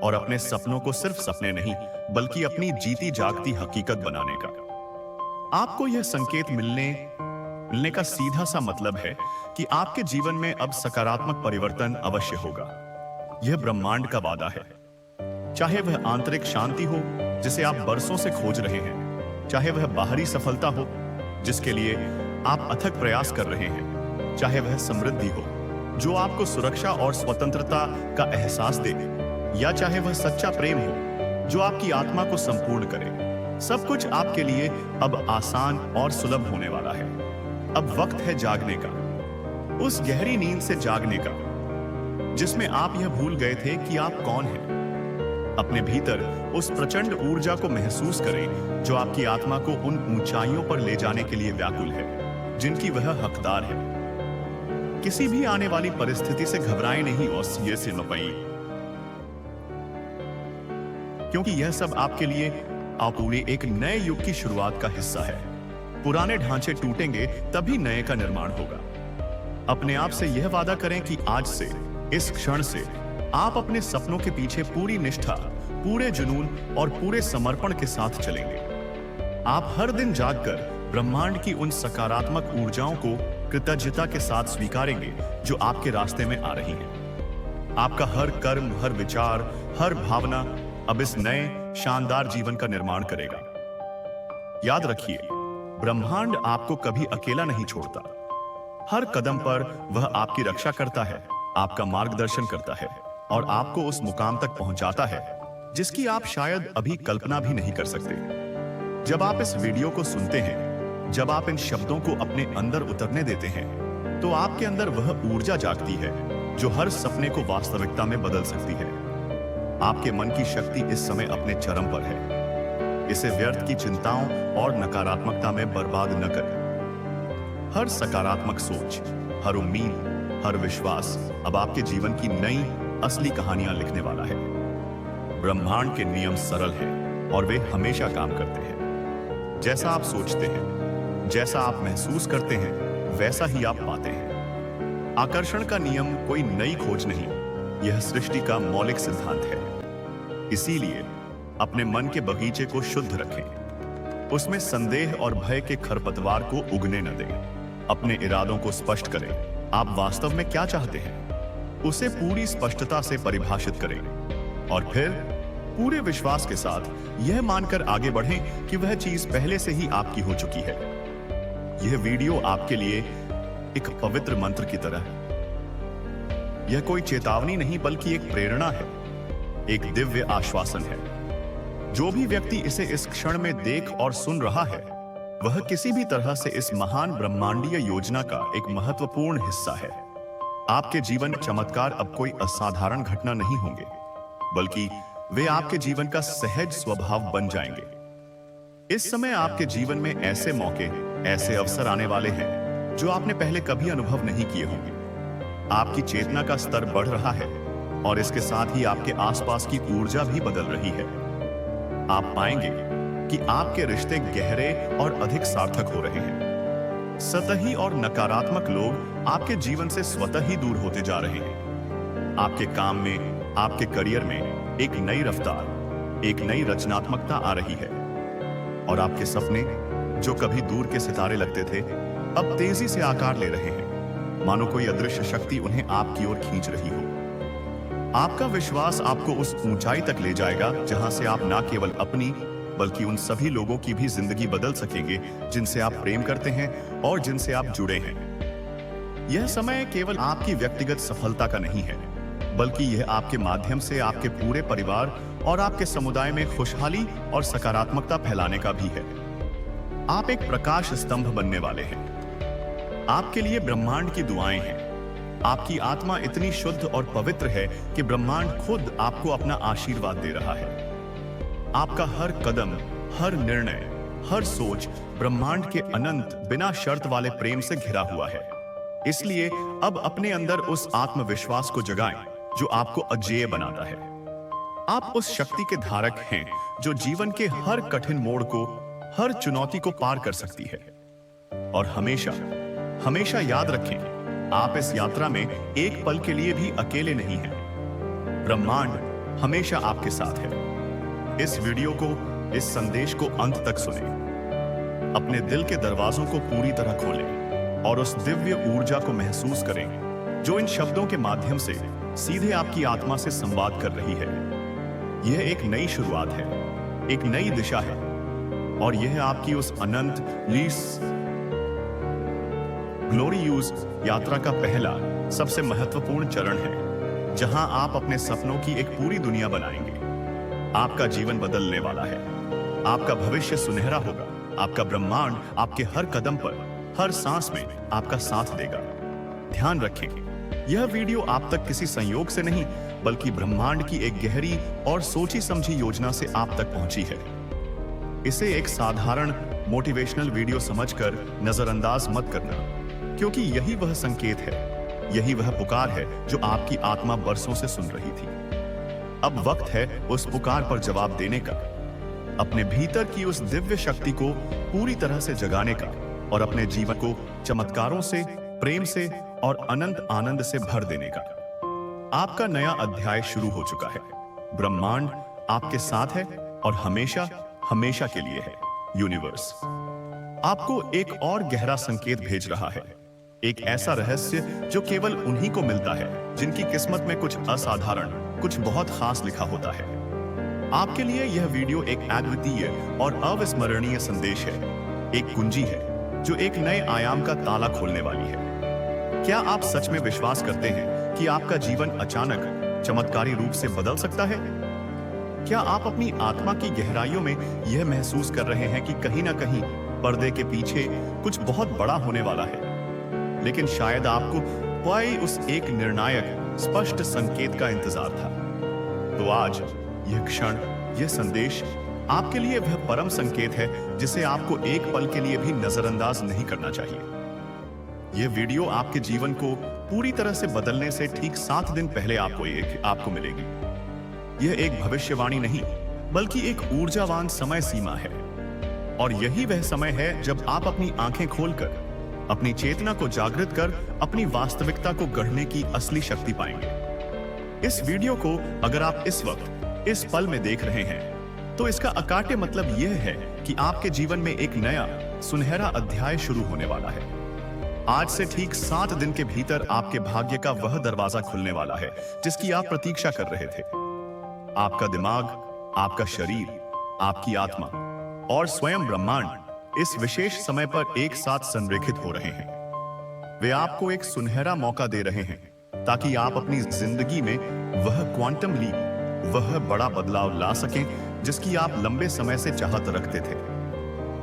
और अपने सपनों को सिर्फ सपने नहीं बल्कि अपनी जीती जागती हकीकत बनाने का। आपको यह संकेत मिलने का सीधा सा मतलब है कि आपके जीवन में अब सकारात्मक परिवर्तन अवश्य होगा। यह ब्रह्मांड का वादा है। चाहे वह आंतरिक शांति हो जिसे आप बरसों से खोज रहे हैं, चाहे वह बाहरी सफलता हो जिसके लिए आप अथक प्रयास कर रहे हैं, चाहे वह समृद्धि हो जो आपको सुरक्षा और स्वतंत्रता का एहसास दे, या चाहे वह सच्चा प्रेम हो जो आपकी आत्मा को संपूर्ण करे, सब कुछ आपके लिए अब आसान और सुलभ होने वाला है। अब वक्त है जागने का, उस गहरी नींद से जागने का जिसमें आप यह भूल गए थे कि आप कौन हैं। अपने भीतर उस प्रचंड ऊर्जा को महसूस करें जो आपकी आत्मा को उन ऊंचाइयों पर ले जाने के लिए व्याकुल है जिनकी वह हकदार है। किसी भी आने वाली परिस्थिति से घबराएं नहीं और सिए से नपई, क्योंकि यह सब आपके लिए पूरे एक नए युग की शुरुआत का हिस्सा है। पुराने ढांचे टूटेंगे तभी नए का निर्माण होगा। अपने आप से यह वादा करें कि आज से, इस क्षण से आप अपने सपनों के पीछे पूरी निष्ठा, पूरे जुनून और पूरे समर्पण के साथ चलेंगे। आप हर दिन जागकर ब्रह्मांड की उन सकारात्मक ऊर्जाओं को कृतज्ञता के साथ स्वीकारेंगे जो आपके रास्ते में आ रही हैं। आपका हर कर्म, हर विचार, हर भावना अब इस नए शानदार जीवन का निर्माण करेगा। याद रखिए, ब्रह्मांड आपको कभी अकेला नहीं छोड़ता। हर कदम पर वह आपकी रक्षा करता है, आपका मार्गदर्शन करता है और आपको उस मुकाम तक पहुंचाता है जिसकी आप शायद अभी कल्पना भी नहीं कर सकते। जब आप इस वीडियो को सुनते हैं, जब आप इन शब्दों को अपने अंदर उतरने देते हैं, तो आपके अंदर वह ऊर्जा जागती है जो हर सपने को वास्तविकता में बदल सकती है। आपके मन की शक्ति इस समय अपने चरम पर है। इसे व्यर्थ की चिंताओं और नकारात्मकता में बर्बाद न करें। हर सकारात्मक सोच, हर उम्मीद, हर विश्वास अब आपके जीवन की नई असली कहानियां लिखने वाला है। ब्रह्मांड के नियम सरल हैं, और वे हमेशा काम करते हैं। जैसा आप सोचते हैं, जैसा आप महसूस करते हैं, वैसा ही आप पाते हैं। आकर्षण का नियम कोई नई खोज नहीं, यह सृष्टि का मौलिक सिद्धांत है। इसीलिए अपने मन के बगीचे को शुद्ध रखें, उसमें संदेह और भय के खरपतवार को उगने न दें। अपने इरादों को स्पष्ट करें, आप वास्तव में क्या चाहते हैं उसे पूरी स्पष्टता से परिभाषित करें और फिर पूरे विश्वास के साथ यह मानकर आगे बढ़ें कि वह चीज पहले से ही आपकी हो चुकी है। यह वीडियो आपके लिए एक पवित्र मंत्र की तरह है। यह कोई चेतावनी नहीं बल्कि एक प्रेरणा है, एक दिव्य आश्वासन है। जो भी व्यक्ति इसे इस क्षण में देख और सुन रहा है, वह किसी भी तरह से इस महान ब्रह्मांडीय योजना का एक महत्वपूर्ण हिस्सा है। आपके जीवन चमत्कार अब कोई असाधारण घटना नहीं होंगे, बल्कि वे आपके जीवन का सहज स्वभाव बन जाएंगे। इस समय आपके जीवन में ऐसे मौके, ऐसे अवसर आने वाले हैं जो आपने पहले कभी अनुभव नहीं किए होंगे। आपकी चेतना का स्तर बढ़ रहा है और इसके साथ ही आपके आसपास की ऊर्जा भी बदल रही है। आप पाएंगे कि आपके रिश्ते गहरे और अधिक सार्थक हो रहे हैं। सतही और नकारात्मक लोग आपके जीवन से स्वतः ही दूर होते जा रहे हैं। आपके काम में, आपके करियर में एक नई रफ्तार, एक नई रचनात्मकता आ रही है और आपके सपने जो कभी दूर के सितारे लगते थे, अब तेजी से आकार ले रहे हैं, मानो कोई अदृश्य शक्ति उन्हें आपकी ओर खींच रही हो। आपका विश्वास आपको उस ऊंचाई तक ले जाएगा जहां से आप न केवल अपनी बल्कि उन सभी लोगों की भी जिंदगी बदल सकेंगे जिनसे आप प्रेम करते हैं और जिनसे आप जुड़े हैं। यह समय केवल आपकी व्यक्तिगत सफलता का नहीं है, बल्कि यह आपके माध्यम से आपके पूरे परिवार और आपके समुदाय में खुशहाली और सकारात्मकता फैलाने का भी है। आप एक प्रकाश स्तंभ बनने वाले हैं। आपके लिए ब्रह्मांड की दुआएं हैं। आपकी आत्मा इतनी शुद्ध और पवित्र है कि ब्रह्मांड खुद आपको अपना आशीर्वाद दे रहा है। आपका हर कदम, हर निर्णय, हर सोच ब्रह्मांड के अनंत बिना शर्त वाले प्रेम से घिरा हुआ है। इसलिए अब अपने अंदर उस आत्मविश्वास को जगाएं जो आपको अजेय बनाता है। आप उस शक्ति के धारक हैं जो जीवन के हर कठिन मोड़ को, हर चुनौती को पार कर सकती है। और हमेशा हमेशा याद रखें, आप इस यात्रा में एक पल के लिए भी अकेले नहीं हैं। ब्रह्मांड हमेशा आपके साथ है। इस वीडियो को, इस संदेश को अंत तक सुनें। अपने दिल के दरवाजों को पूरी तरह खोलें और उस दिव्य ऊर्जा को महसूस करें जो इन शब्दों के माध्यम से सीधे आपकी आत्मा से संवाद कर रही है। यह एक नई शुरुआत है, एक नई दिशा है और यह आपकी उस अनंत लीस ग्लोरियूज यात्रा का पहला, सबसे महत्वपूर्ण चरण है, जहां आप अपने सपनों की एक पूरी दुनिया बनाएंगे। आपका जीवन बदलने वाला है। आपका भविष्य सुनहरा होगा। आपका ब्रह्मांड आपके हर कदम पर, हर सांस में आपका साथ देगा। ध्यान रखें, यह वीडियो आप तक किसी संयोग से नहीं, बल्कि ब्रह्मांड की एक गहरी और सोची समझी योजना से आप तक पहुंची है। इसे एक साधारण मोटिवेशनल वीडियो समझकर नजरअंदाज मत करना, क्योंकि यही वह संकेत है, यही वह पुकार है जो आपकी आत्मा बरसों से सुन रही थी। अब वक्त है उस पुकार पर जवाब देने का, अपने भीतर की उस दिव्य शक्ति को पूरी तरह से जगाने का और अपने जीवन को चमत्कारों से, प्रेम से और अनंत आनंद से भर देने का। आपका नया अध्याय शुरू हो चुका है। ब्रह्मांड आपके साथ है और हमेशा हमेशा के लिए है। यूनिवर्स आपको एक और गहरा संकेत भेज रहा है, एक ऐसा रहस्य जो केवल उन्हीं को मिलता है जिनकी किस्मत में कुछ असाधारण, कुछ बहुत खास लिखा होता है। आपके लिए यह वीडियो एक अद्वितीय और अविस्मरणीय संदेश है, एक कुंजी है जो एक नए आयाम का ताला खोलने वाली है। क्या आप सच में विश्वास करते हैं कि आपका जीवन अचानक चमत्कारी रूप से बदल सकता है? क्या आप अपनी आत्मा की गहराइयों में यह महसूस कर रहे हैं कि कहीं ना कहीं पर्दे के पीछे कुछ बहुत बड़ा होने वाला है, लेकिन शायद आपको कोई उस एक निर्णायक, स्पष्ट संकेत का इंतजार था? तो आज यह क्षण, यह संदेश आपके लिए वह परम संकेत है जिसे आपको एक पल के लिए भी नजरअंदाज नहीं करना चाहिए। यह वीडियो आपके जीवन को पूरी तरह से बदलने से ठीक 7 दिन पहले आपको मिलेगी। यह एक भविष्यवाणी नहीं, बल्कि एक ऊर्जावान समय सीमा है। और यही वह समय है जब आप अपनी आंखें खोलकर, अपनी चेतना को जागृत कर अपनी वास्तविकता को गढ़ने की असली शक्ति पाएंगे। इस वीडियो को अगर आप इस वक्त इस पल में देख रहे हैं तो इसका अकाट्य मतलब यह है कि आपके जीवन में एक नया सुनहरा अध्याय शुरू होने वाला है। आज से ठीक 7 दिन के भीतर आपके भाग्य का वह दरवाजा खुलने वाला है जिसकी आप प्रतीक्षा कर रहे थे। आपका दिमाग, आपका शरीर, आपकी आत्मा और स्वयं ब्रह्मांड इस विशेष समय पर एक साथ संरेखित हो रहे हैं। वे आपको एक सुनहरा मौका दे रहे हैं ताकि आप अपनी जिंदगी में वह क्वांटम लीप, वह बड़ा बदलाव ला सकें जिसकी आप लंबे समय से चाहत रखते थे।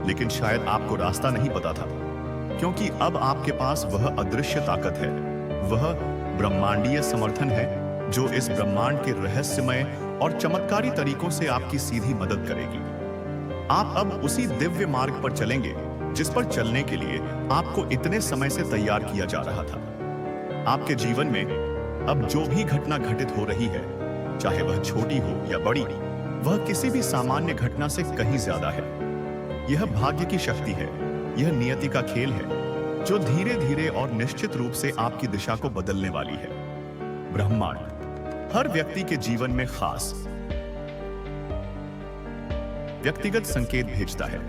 लेकिन शायद आपको रास्ता नहीं पता था, क्योंकि अब आपके पास वह अदृश्य ताकत है, वह ब्रह्मांडीय समर्थन है जो इस ब्रह्मांड के रहस्यमय और चमत्कारी तरीकों से आपकी सीधी मदद करेगी। आप अब उसी दिव्य मार्ग पर चलेंगे जिस पर चलने के लिए आपको इतने समय से तैयार किया जा रहा था। आपके जीवन में अब जो भी घटना घटित हो रही है, चाहे वह छोटी हो या बड़ी, वह किसी भी सामान्य घटना से कहीं ज्यादा है। यह भाग्य की शक्ति है, यह नियति का खेल है जो धीरे धीरे और निश्चित रूप से आपकी दिशा को बदलने वाली है। ब्रह्मांड हर व्यक्ति के जीवन में खास व्यक्तिगत संकेत भेजता है,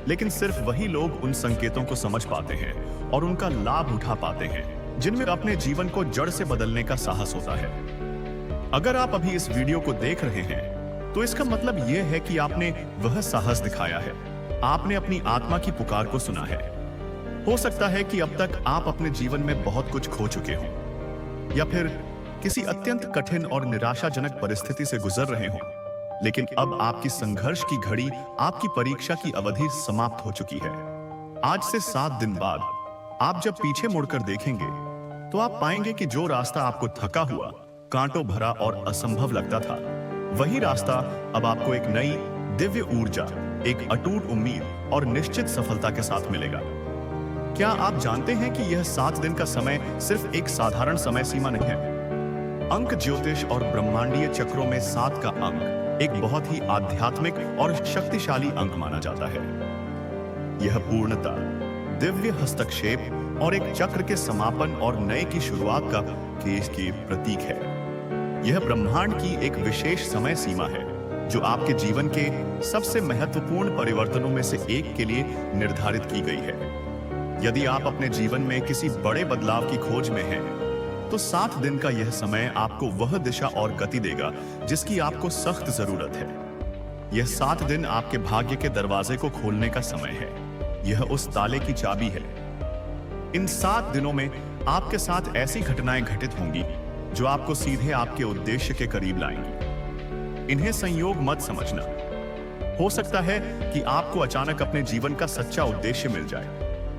लेकिन सिर्फ वही लोग उन संकेतों को समझ पाते हैं और उनका लाभ उठा पाते हैं जिनमें अपने जीवन को जड़ से बदलने का साहस होता है। अगर आप अभी इस वीडियो को देख रहे हैं तो इसका मतलब यह है कि आपने वह साहस दिखाया है, आपने अपनी आत्मा की पुकार को सुना है। हो सकता है कि अब तक आप अपने जीवन में बहुत कुछ खो चुके हों या फिर किसी अत्यंत कठिन और निराशाजनक परिस्थिति से गुजर रहे हों, लेकिन अब आपकी संघर्ष की घड़ी, आपकी परीक्षा की अवधि समाप्त हो चुकी है। आज से 7 दिन बाद आप जब पीछे मुड़कर देखेंगे तो आप पाएंगे कि जो रास्ता आपको थका हुआ, कांटों भरा और असंभव लगता था, वही रास्ता अब आपको एक नई दिव्य ऊर्जा, एक अटूट उम्मीद और निश्चित सफलता के साथ मिलेगा। क्या आप जानते हैं कि यह 7 दिन का समय सिर्फ एक साधारण समय सीमा नहीं है? अंक ज्योतिष और ब्रह्मांडीय चक्रों में 7 का अंक एक बहुत ही आध्यात्मिक और शक्तिशाली अंक माना जाता है। यह पूर्णता, दिव्य हस्तक्षेप और एक चक्र के समापन और नए की शुरुआत का के प्रतीक है। यह ब्रह्मांड की एक विशेष समय सीमा है जो आपके जीवन के सबसे महत्वपूर्ण परिवर्तनों में से एक के लिए निर्धारित की गई है। यदि आप अपने जीवन में किसी बड़े बदलाव की खोज में हैं, तो 7 दिन का यह समय आपको वह दिशा और गति देगा जिसकी आपको सख्त जरूरत है। यह 7 दिन आपके भाग्य के दरवाजे को खोलने का समय है। यह उस ताले की चाबी है। इन 7 दिनों में आपके साथ ऐसी घटनाएं घटित होंगी जो आपको सीधे आपके उद्देश्य के करीब लाएंगी। इन्हें संयोग मत समझना। हो सकता है कि आपको अचानक अपने जीवन का सच्चा उद्देश्य मिल जाए,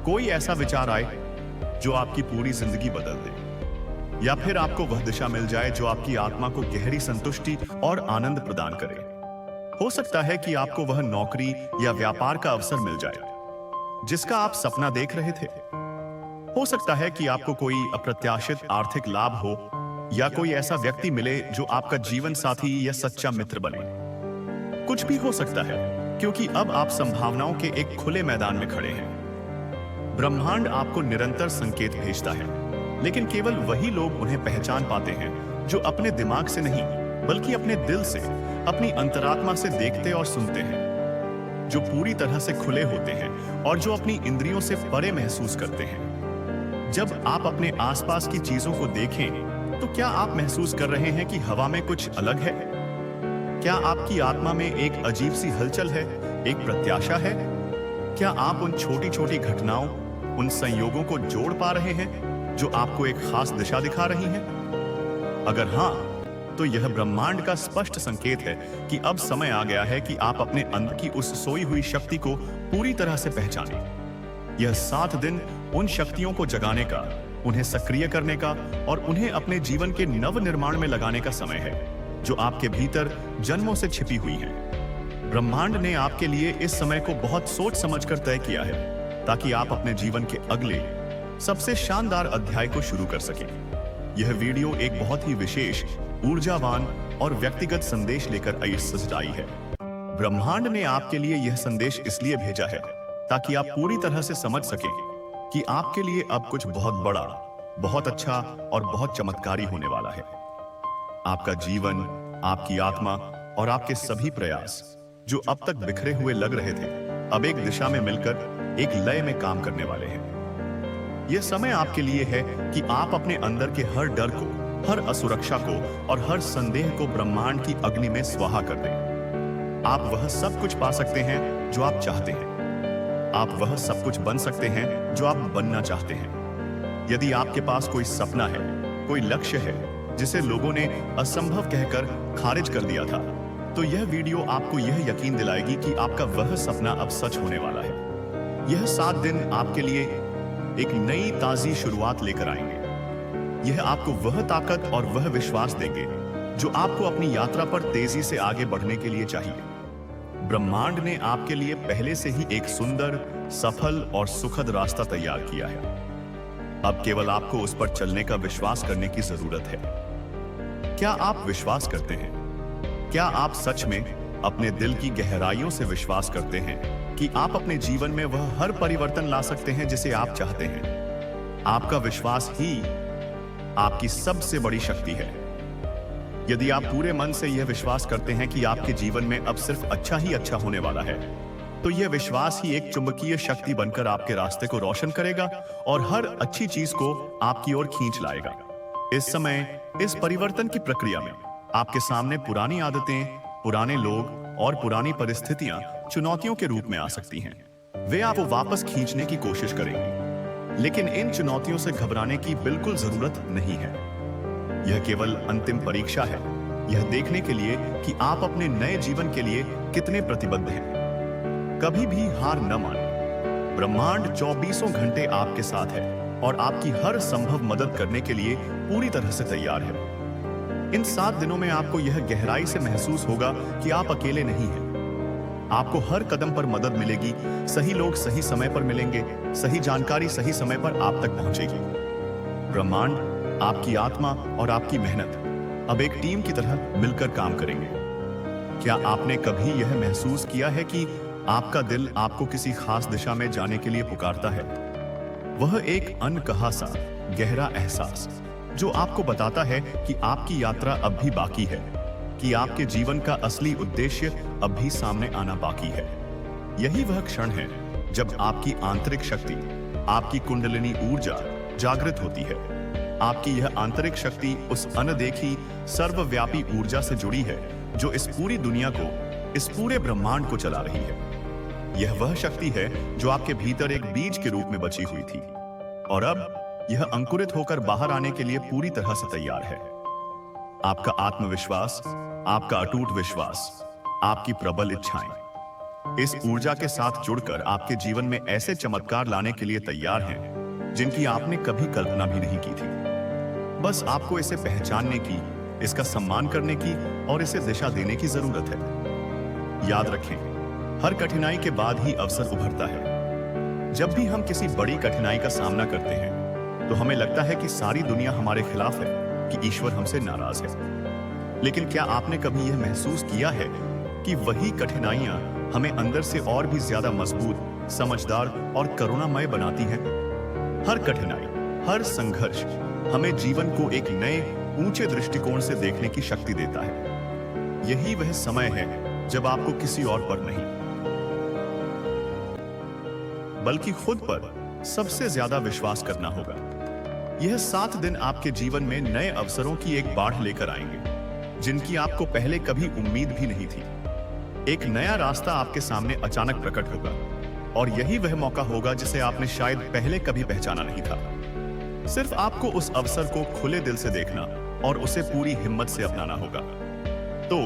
कोई ऐसा विचार आए जो आपकी पूरी जिंदगी बदल दे, या फिर आपको वह दिशा मिल जाए जो आपकी आत्मा को गहरी संतुष्टि और आनंद प्रदान करे। हो सकता है कि आपको वह नौकरी या व्यापार का अवसर मिल जाए जिसका आप सपना देख रहे थे। हो सकता है कि आपको कोई अप्रत्याशित आर्थिक लाभ हो या कोई ऐसा व्यक्ति मिले जो आपका जीवन साथी या सच्चा मित्र बने। कुछ भी हो सकता है, क्योंकि अब आप संभावनाओं के एक खुले मैदान में खड़े हैं। ब्रह्मांड आपको निरंतर संकेत भेजता है, लेकिन केवल वही लोग उन्हें पहचान पाते हैं जो अपने दिमाग से नहीं बल्कि अपने दिल से, अपनी अंतरात्मा से देखते और सुनते हैं, जो पूरी तरह से खुले होते हैं और जो अपनी इंद्रियों से परे महसूस करते हैं। जब आप अपने आसपास की चीजों को देखें तो क्या आप महसूस कर रहे हैं कि हवा में कुछ अलग है? क्या आपकी आत्मा में एक अजीब सी हलचल है, एक प्रत्याशा है? क्या आप उन छोटी छोटी घटनाओं, उन संयोगों को जोड़ पा रहे हैं जो आपको एक खास दिशा दिखा रही हैं? अगर हाँ, तो यह ब्रह्मांड का स्पष्ट संकेत है कि अब समय आ गया है कि आप अपने अंदर की उस सोई हुई शक्ति को पूरी तरह से पहचानें। यह 7 दिन उन शक्तियों को जगाने का, उन्हें सक्रिय करने का और उन्हें अपने जीवन के नव निर्माण में लगाने का समय है जो आपके भीतर जन्मों से छिपी हुई हैं। ब्रह्मांड ने आपके लिए इस समय को बहुत सोच समझकर तय किया है ताकि आप अपने जीवन के अगले सबसे शानदार अध्याय को शुरू कर सकें। यह वीडियो एक बहुत ही विशेष, ऊर्जावान और व्यक्तिगत संदेश लेकर आई है। ब्रह्मांड ने आपके लिए यह संदेश इसलिए भेजा है ताकि आप पूरी तरह से समझ सकें कि आपके लिए अब कुछ बहुत बड़ा, बहुत अच्छा और बहुत चमत्कारी होने वाला है। आपका जीवन, आपकी आत्मा और आपके सभी प्रयास जो अब तक बिखरे हुए लग रहे थे, अब एक दिशा में मिलकर एक लय में काम करने वाले हैं। यह समय आपके लिए है कि आप अपने अंदर के हर डर को, हर असुरक्षा को और हर संदेह को ब्रह्मांड की अग्नि में स्वाहा कर दें। आप वह सब कुछ पा सकते हैं जो आप चाहते हैं। आप वह सब कुछ बन सकते हैं जो आप बनना चाहते हैं। यदि आपके पास कोई सपना है, कोई लक्ष्य है जिसे लोगों ने असंभव कहकर खारिज कर दिया था, तो यह वीडियो आपको यह यकीन दिलाएगी कि आपका वह सपना अब सच होने वाला है। यह 7 दिन आपके लिए एक नई ताजी शुरुआत लेकर आएंगे। यह आपको वह ताकत और वह विश्वास देंगे जो आपको अपनी यात्रा पर तेजी से आगे बढ़ने के लिए चाहिए। ब्रह्मांड ने आपके लिए पहले से ही एक सुंदर, सफल और सुखद रास्ता तैयार किया है। अब केवल आपको उस पर चलने का विश्वास करने की जरूरत है। क्या आप विश्वास करते हैं? क्या आप सच में अपने दिल की गहराइयों से विश्वास करते हैं कि आप अपने जीवन में वह हर परिवर्तन ला सकते हैं जिसे आप चाहते हैं? आपका विश्वास ही आपकी सबसे बड़ी शक्ति है। यदि आप पूरे मन से यह विश्वास करते हैं कि आपके जीवन में अब सिर्फ अच्छा ही अच्छा होने वाला है, तो यह विश्वास ही एक चुंबकीय शक्ति बनकर आपके रास्ते को रोशन करेगा और हर अच्छी चीज को आपकी ओर खींच लाएगा। इस समय, इस परिवर्तन की प्रक्रिया में आपके सामने पुरानी आदतें, पुराने लोग और पुरानी परिस्थितियां चुनौतियों के रूप में आ सकती हैं। वे आपको वापस खींचने की कोशिश करेंगी, लेकिन इन चुनौतियों से घबराने की बिल्कुल जरूरत नहीं है। यह केवल अंतिम परीक्षा है, यह देखने के लिए कि आप अपने नए जीवन के लिए कितने प्रतिबद्ध हैं। कभी भी हार न मानें। ब्रह्मांड 24 घंटे आपके साथ है और आपकी हर संभव मदद करने के लिए पूरी तरह से तैयार है। इन 7 दिनों में आपको यह गहराई से महसूस होगा कि आप अकेले नहीं हैं। आपको हर कदम पर मदद मिलेगी, सही लोग सही समय पर मिलेंगे, सही जानकारी सही समय पर आप तक पहुंचेगी। ब्रह्मांड, आपकी आत्मा और आपकी मेहनत अब एक टीम की तरह मिलकर काम करेंगे। क्या आपने कभी यह महसूस किया है कि आपका दिल आपको किसी खास दिशा में जाने के लिए पुकारता है? वह एक अनकहा सा गहरा एहसास जो आपको बताता है कि आपकी यात्रा अब भी बाकी है, कि आपके जीवन का असली उद्देश्य अब भी सामने आना बाकी है। यही वह क्षण है जब आपकी आंतरिक शक्ति, आपकी कुंडलिनी ऊर्जा जागृत होती है। आपकी यह आंतरिक शक्ति उस अनदेखी, सर्वव्यापी ऊर्जा से जुड़ी है जो इस पूरी दुनिया को, इस पूरे ब्रह्मांड को चला रही है। यह वह शक्ति है जो आपके भीतर एक बीज के रूप में बची हुई थी और अब यह अंकुरित होकर बाहर आने के लिए पूरी तरह से तैयार है। आपका आत्मविश्वास, आपका अटूट विश्वास, आपकी प्रबल इच्छाएं इस ऊर्जा के साथ जुड़कर आपके जीवन में ऐसे चमत्कार लाने के लिए तैयार हैं जिनकी आपने कभी कल्पना भी नहीं की थी। बस आपको इसे पहचानने की, इसका सम्मान करने की और इसे दिशा देने की जरूरत है। याद रखें, हर कठिनाई के बाद ही अवसर उभरता है। जब भी हम किसी बड़ी कठिनाई का सामना करते हैं तो हमें लगता है कि सारी दुनिया हमारे खिलाफ है, कि ईश्वर हमसे नाराज है। लेकिन क्या आपने कभी यह महसूस किया है कि वही कठिनाइयां हमें अंदर से और भी ज्यादा मजबूत, समझदार और करुणामय बनाती हैं? हर कठिनाई, हर संघर्ष हमें जीवन को एक नए, ऊंचे दृष्टिकोण से देखने की शक्ति देता है। यही वह समय है जब आपको किसी और पर नहीं, बल्कि खुद पर सबसे ज्यादा विश्वास करना होगा। यह 7 दिन आपके जीवन में नए अवसरों की एक बाढ़ लेकर आएंगे जिनकी आपको पहले कभी उम्मीद भी नहीं थी। एक नया रास्ता आपके सामने अचानक प्रकट होगा और यही वह मौका होगा जिसे आपने शायद पहले कभी पहचाना नहीं था। सिर्फ आपको उस अवसर को खुले दिल से देखना और उसे पूरी हिम्मत से अपनाना होगा। तो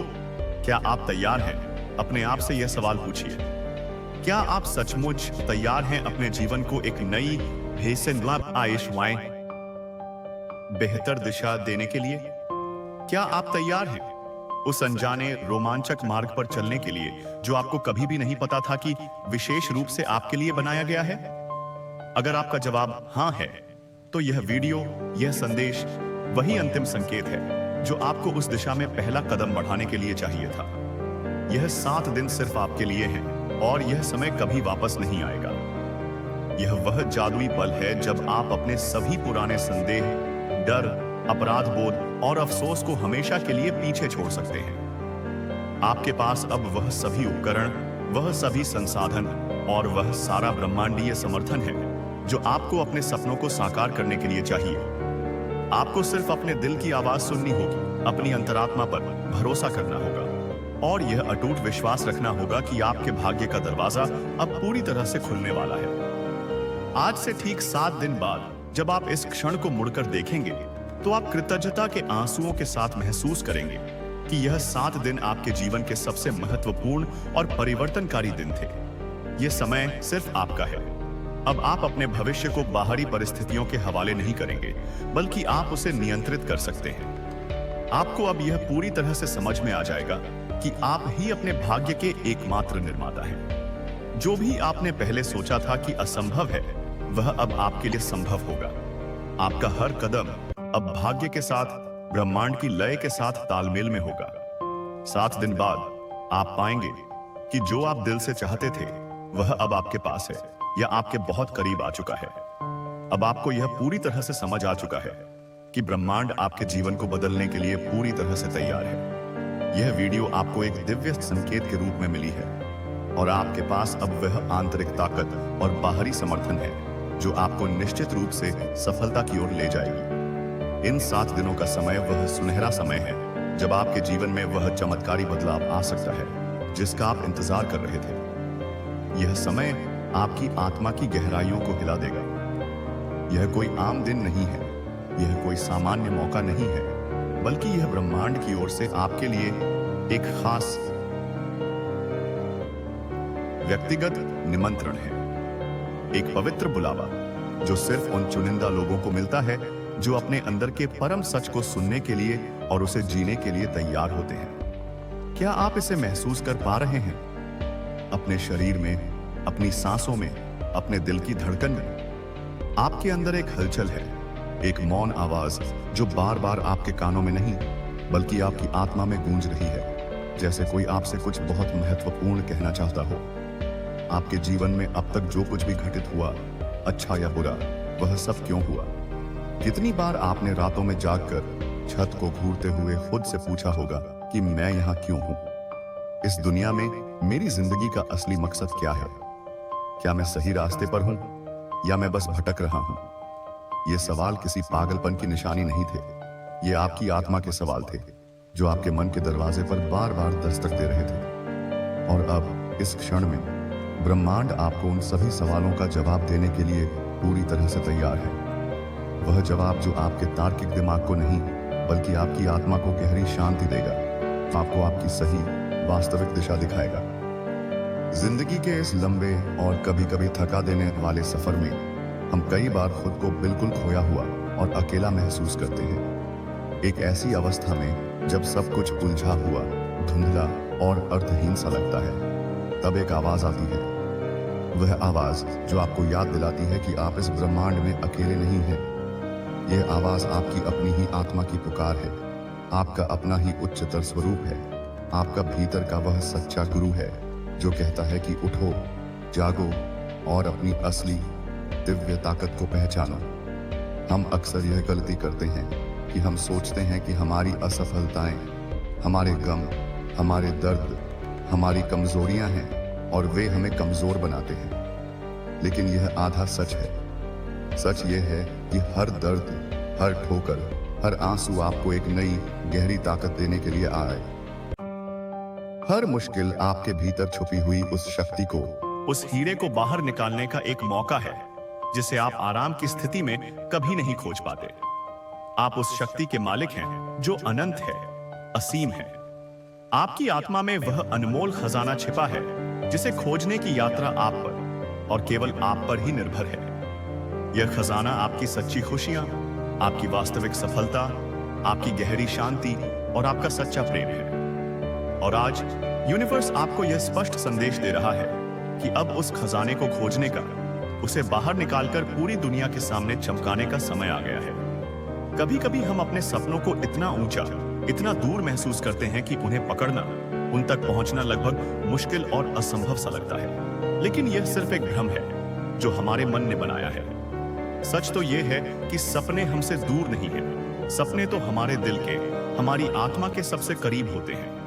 क्या आप तैयार हैं? अपने आप से यह सवाल पूछिए, क्या आप सचमुच तैयार हैं अपने जीवन को एक नई, बेहतर दिशा देने के लिए? क्या आप तैयार हैं उस अनजाने, रोमांचक मार्ग पर चलने के लिए जो आपको कभी भी नहीं पता था कि विशेष रूप से आपके लिए बनाया गया है? अगर आपका जवाब हां है, तो यह वीडियो, यह संदेश वही अंतिम संकेत है जो आपको उस दिशा में पहला कदम बढ़ाने के लिए चाहिए था। यह 7 दिन सिर्फ आपके लिए हैं और यह समय कभी वापस नहीं आएगा। यह वह जादुई पल है जब आप अपने सभी पुराने संदेह, डर, अपराध बोध और अफसोस को हमेशा के लिए पीछे छोड़ सकते हैं। आपके पास अब वह सभी उपकरण, वह सभी संसाधन और वह सारा ब्रह्मांडीय समर्थन है जो आपको अपने सपनों को साकार करने के लिए चाहिए। आपको सिर्फ अपने दिल की आवाज सुननी होगी, अपनी अंतरात्मा पर भरोसा करना होगा और यह अटूट विश्वास रखना होगा कि आपके भाग्य का दरवाजा अब पूरी तरह से खुलने वाला है। आज से ठीक 7 दिन बाद जब आप इस क्षण को मुड़कर देखेंगे तो आप कृतज्ञता के आंसुओं के साथ महसूस करेंगे कि यह 7 दिन आपके जीवन के सबसे महत्वपूर्ण और परिवर्तनकारी दिन थे। यह समय सिर्फ आपका है। अब आप अपने भविष्य को बाहरी परिस्थितियों के हवाले नहीं करेंगे, बल्कि आप उसे नियंत्रित कर सकते हैं। आपको अब यह पूरी तरह से समझ में आ जाएगा कि आप ही अपने भाग्य के एकमात्र निर्माता हैं। जो भी आपने पहले सोचा था कि असंभव है, वह अब आपके लिए संभव होगा। आपका हर कदम अब भाग्य के साथ, ब्रह्मांड की लय के साथ तालमेल में होगा। 7 दिन बाद आप पाएंगे कि जो आप दिल से चाहते थे वह अब आपके पास है या आपके बहुत करीब आ चुका है। अब आपको यह पूरी तरह से समझ आ चुका है कि ब्रह्मांड आपके जीवन को बदलने के लिए पूरी तरह से तैयार है। यह वीडियो आपको एक दिव्य संकेत के रूप में मिली है और आपके पास अब वह आंतरिक ताकत और बाहरी समर्थन है जो आपको निश्चित रूप से सफलता की ओर ले जाएगी। इन 7 दिनों का समय वह सुनहरा समय है जब आपके जीवन में वह चमत्कारी बदलाव आ सकता है जिसका आप इंतजार कर रहे थे। यह समय आपकी आत्मा की गहराइयों को हिला देगा। यह कोई आम दिन नहीं है, यह कोई सामान्य मौका नहीं है, बल्कि यह ब्रह्मांड की ओर से आपके लिए एक खास व्यक्तिगत निमंत्रण है, एक पवित्र बुलावा जो सिर्फ उन चुनिंदा लोगों को मिलता है जो अपने अंदर के परम सच को सुनने के लिए और उसे जीने के लिए तैयार होते हैं। क्या आप इसे महसूस कर पा रहे हैं? अपने शरीर में, अपनी सांसों में, अपने दिल की धड़कन में आपके अंदर एक हलचल है, एक मौन आवाज जो बार बार आपके कानों में नहीं बल्कि आपकी आत्मा में गूंज रही है, जैसे कोई आपसे कुछ बहुत महत्वपूर्ण कहना चाहता हो। आपके जीवन में अब तक जो कुछ भी घटित हुआ, अच्छा या बुरा, वह सब क्यों हुआ? कितनी बार आपने रातों में जागकर छत को घूरते हुए खुद से पूछा होगा कि मैं यहाँ क्यों हूं? इस दुनिया में मेरी जिंदगी का असली मकसद क्या है? क्या मैं सही रास्ते पर हूं या मैं बस भटक रहा हूं? ये सवाल किसी पागलपन की निशानी नहीं थे, ये आपकी आत्मा के सवाल थे जो आपके मन के दरवाजे पर बार बार दस्तक दे रहे थे। और अब इस क्षण में ब्रह्मांड आपको उन सभी सवालों का जवाब देने के लिए पूरी तरह से तैयार है। वह जवाब जो आपके तार्किक दिमाग को नहीं बल्कि आपकी आत्मा को गहरी शांति देगा, आपको आपकी सही वास्तविक दिशा दिखाएगा। जिंदगी के इस लंबे और कभी कभी थका देने वाले सफर में हम कई बार खुद को बिल्कुल खोया हुआ और अकेला महसूस करते हैं। एक ऐसी अवस्था में जब सब कुछ उलझा हुआ, धुंधला और अर्थहीन सा लगता है, तब एक आवाज आती है। वह आवाज जो आपको याद दिलाती है कि आप इस ब्रह्मांड में अकेले नहीं हैं। यह आवाज आपकी अपनी ही आत्मा की पुकार है, आपका अपना ही उच्चतर स्वरूप है, आपका भीतर का वह सच्चा गुरु है जो कहता है कि उठो, जागो और अपनी असली दिव्य ताकत को पहचानो। हम अक्सर यह गलती करते हैं कि हम सोचते हैं कि हमारी असफलताएं, हमारे गम, हमारे दर्द, हमारी कमजोरियां हैं और वे हमें कमजोर बनाते हैं। लेकिन यह आधा सच है। सच यह है कि हर दर्द, हर ठोकर, हर आंसू आपको एक नई गहरी ताकत देने के लिए आए। हर मुश्किल आपके भीतर छुपी हुई उस शक्ति को, उस हीरे को बाहर निकालने का एक मौका है जिसे आप आराम की स्थिति में कभी नहीं खोज पाते। आप उस शक्ति के मालिक हैं जो अनंत है, असीम है। आपकी आत्मा में वह अनमोल खजाना छिपा है जिसे खोजने की यात्रा आप पर और केवल आप पर ही निर्भर है। यह खजाना आपकी सच्ची खुशियां, आपकी वास्तविक सफलता, आपकी गहरी शांति और आपका सच्चा प्रेम है। और आज यूनिवर्स आपको यह स्पष्ट संदेश दे रहा है कि अब उस खजाने को खोजने का, उसे बाहर निकालकर पूरी दुनिया के सामने चमकाने का समय आ गया है। कभी कभी हम अपने सपनों को इतना ऊंचा इतना दूर महसूस करते हैं कि उन्हें पकड़ना, उन तक पहुंचना लगभग मुश्किल और असंभव सा लगता है। लेकिन यह सिर्फ एक भ्रम है जो हमारे मन ने बनाया है। सच तो यह है कि सपने हमसे दूर नहीं हैं। सपने तो हमारे दिल के, हमारी आत्मा के सबसे करीब होते हैं।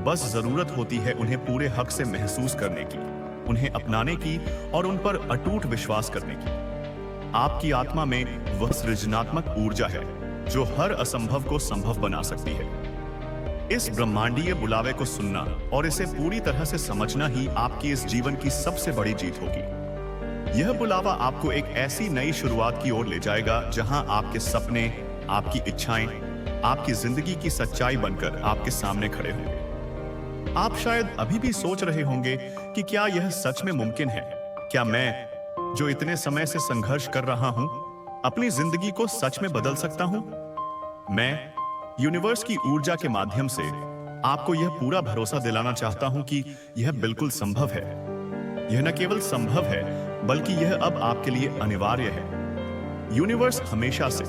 बस जरूरत होती है उन्हें पूरे हक से महसूस करने की, उन्हें अपनाने की और उन पर अटूट विश्वास करने की। आपकी आत्मा में वह सृजनात्मक ऊर्जा है जो हर असंभव को संभव बना सकती है। इस ब्रह्मांडीय बुलावे को सुनना और इसे पूरी तरह से समझना ही आपकी इस जीवन की सबसे बड़ी जीत होगी। यह बुलावा आपको एक ऐसी नई शुरुआत की ओर ले जाएगा जहां आपके सपने, आपकी इच्छाएं, आपकी जिंदगी की सच्चाई बनकर आपके सामने खड़े होंगे। आप शायद अभी भी सोच रहे होंगे कि क्या यह सच में मुमकिन है? क्या मैं, जो इतने समय से संघर्ष कर रहा हूं, अपनी जिंदगी को सच में बदल सकता हूं? मैं यूनिवर्स की ऊर्जा के माध्यम से आपको यह पूरा भरोसा दिलाना चाहता हूं कि यह बिल्कुल संभव है। यह न केवल संभव है, बल्कि यह अब आपके लिए अनिवार्य है। यूनिवर्स हमेशा से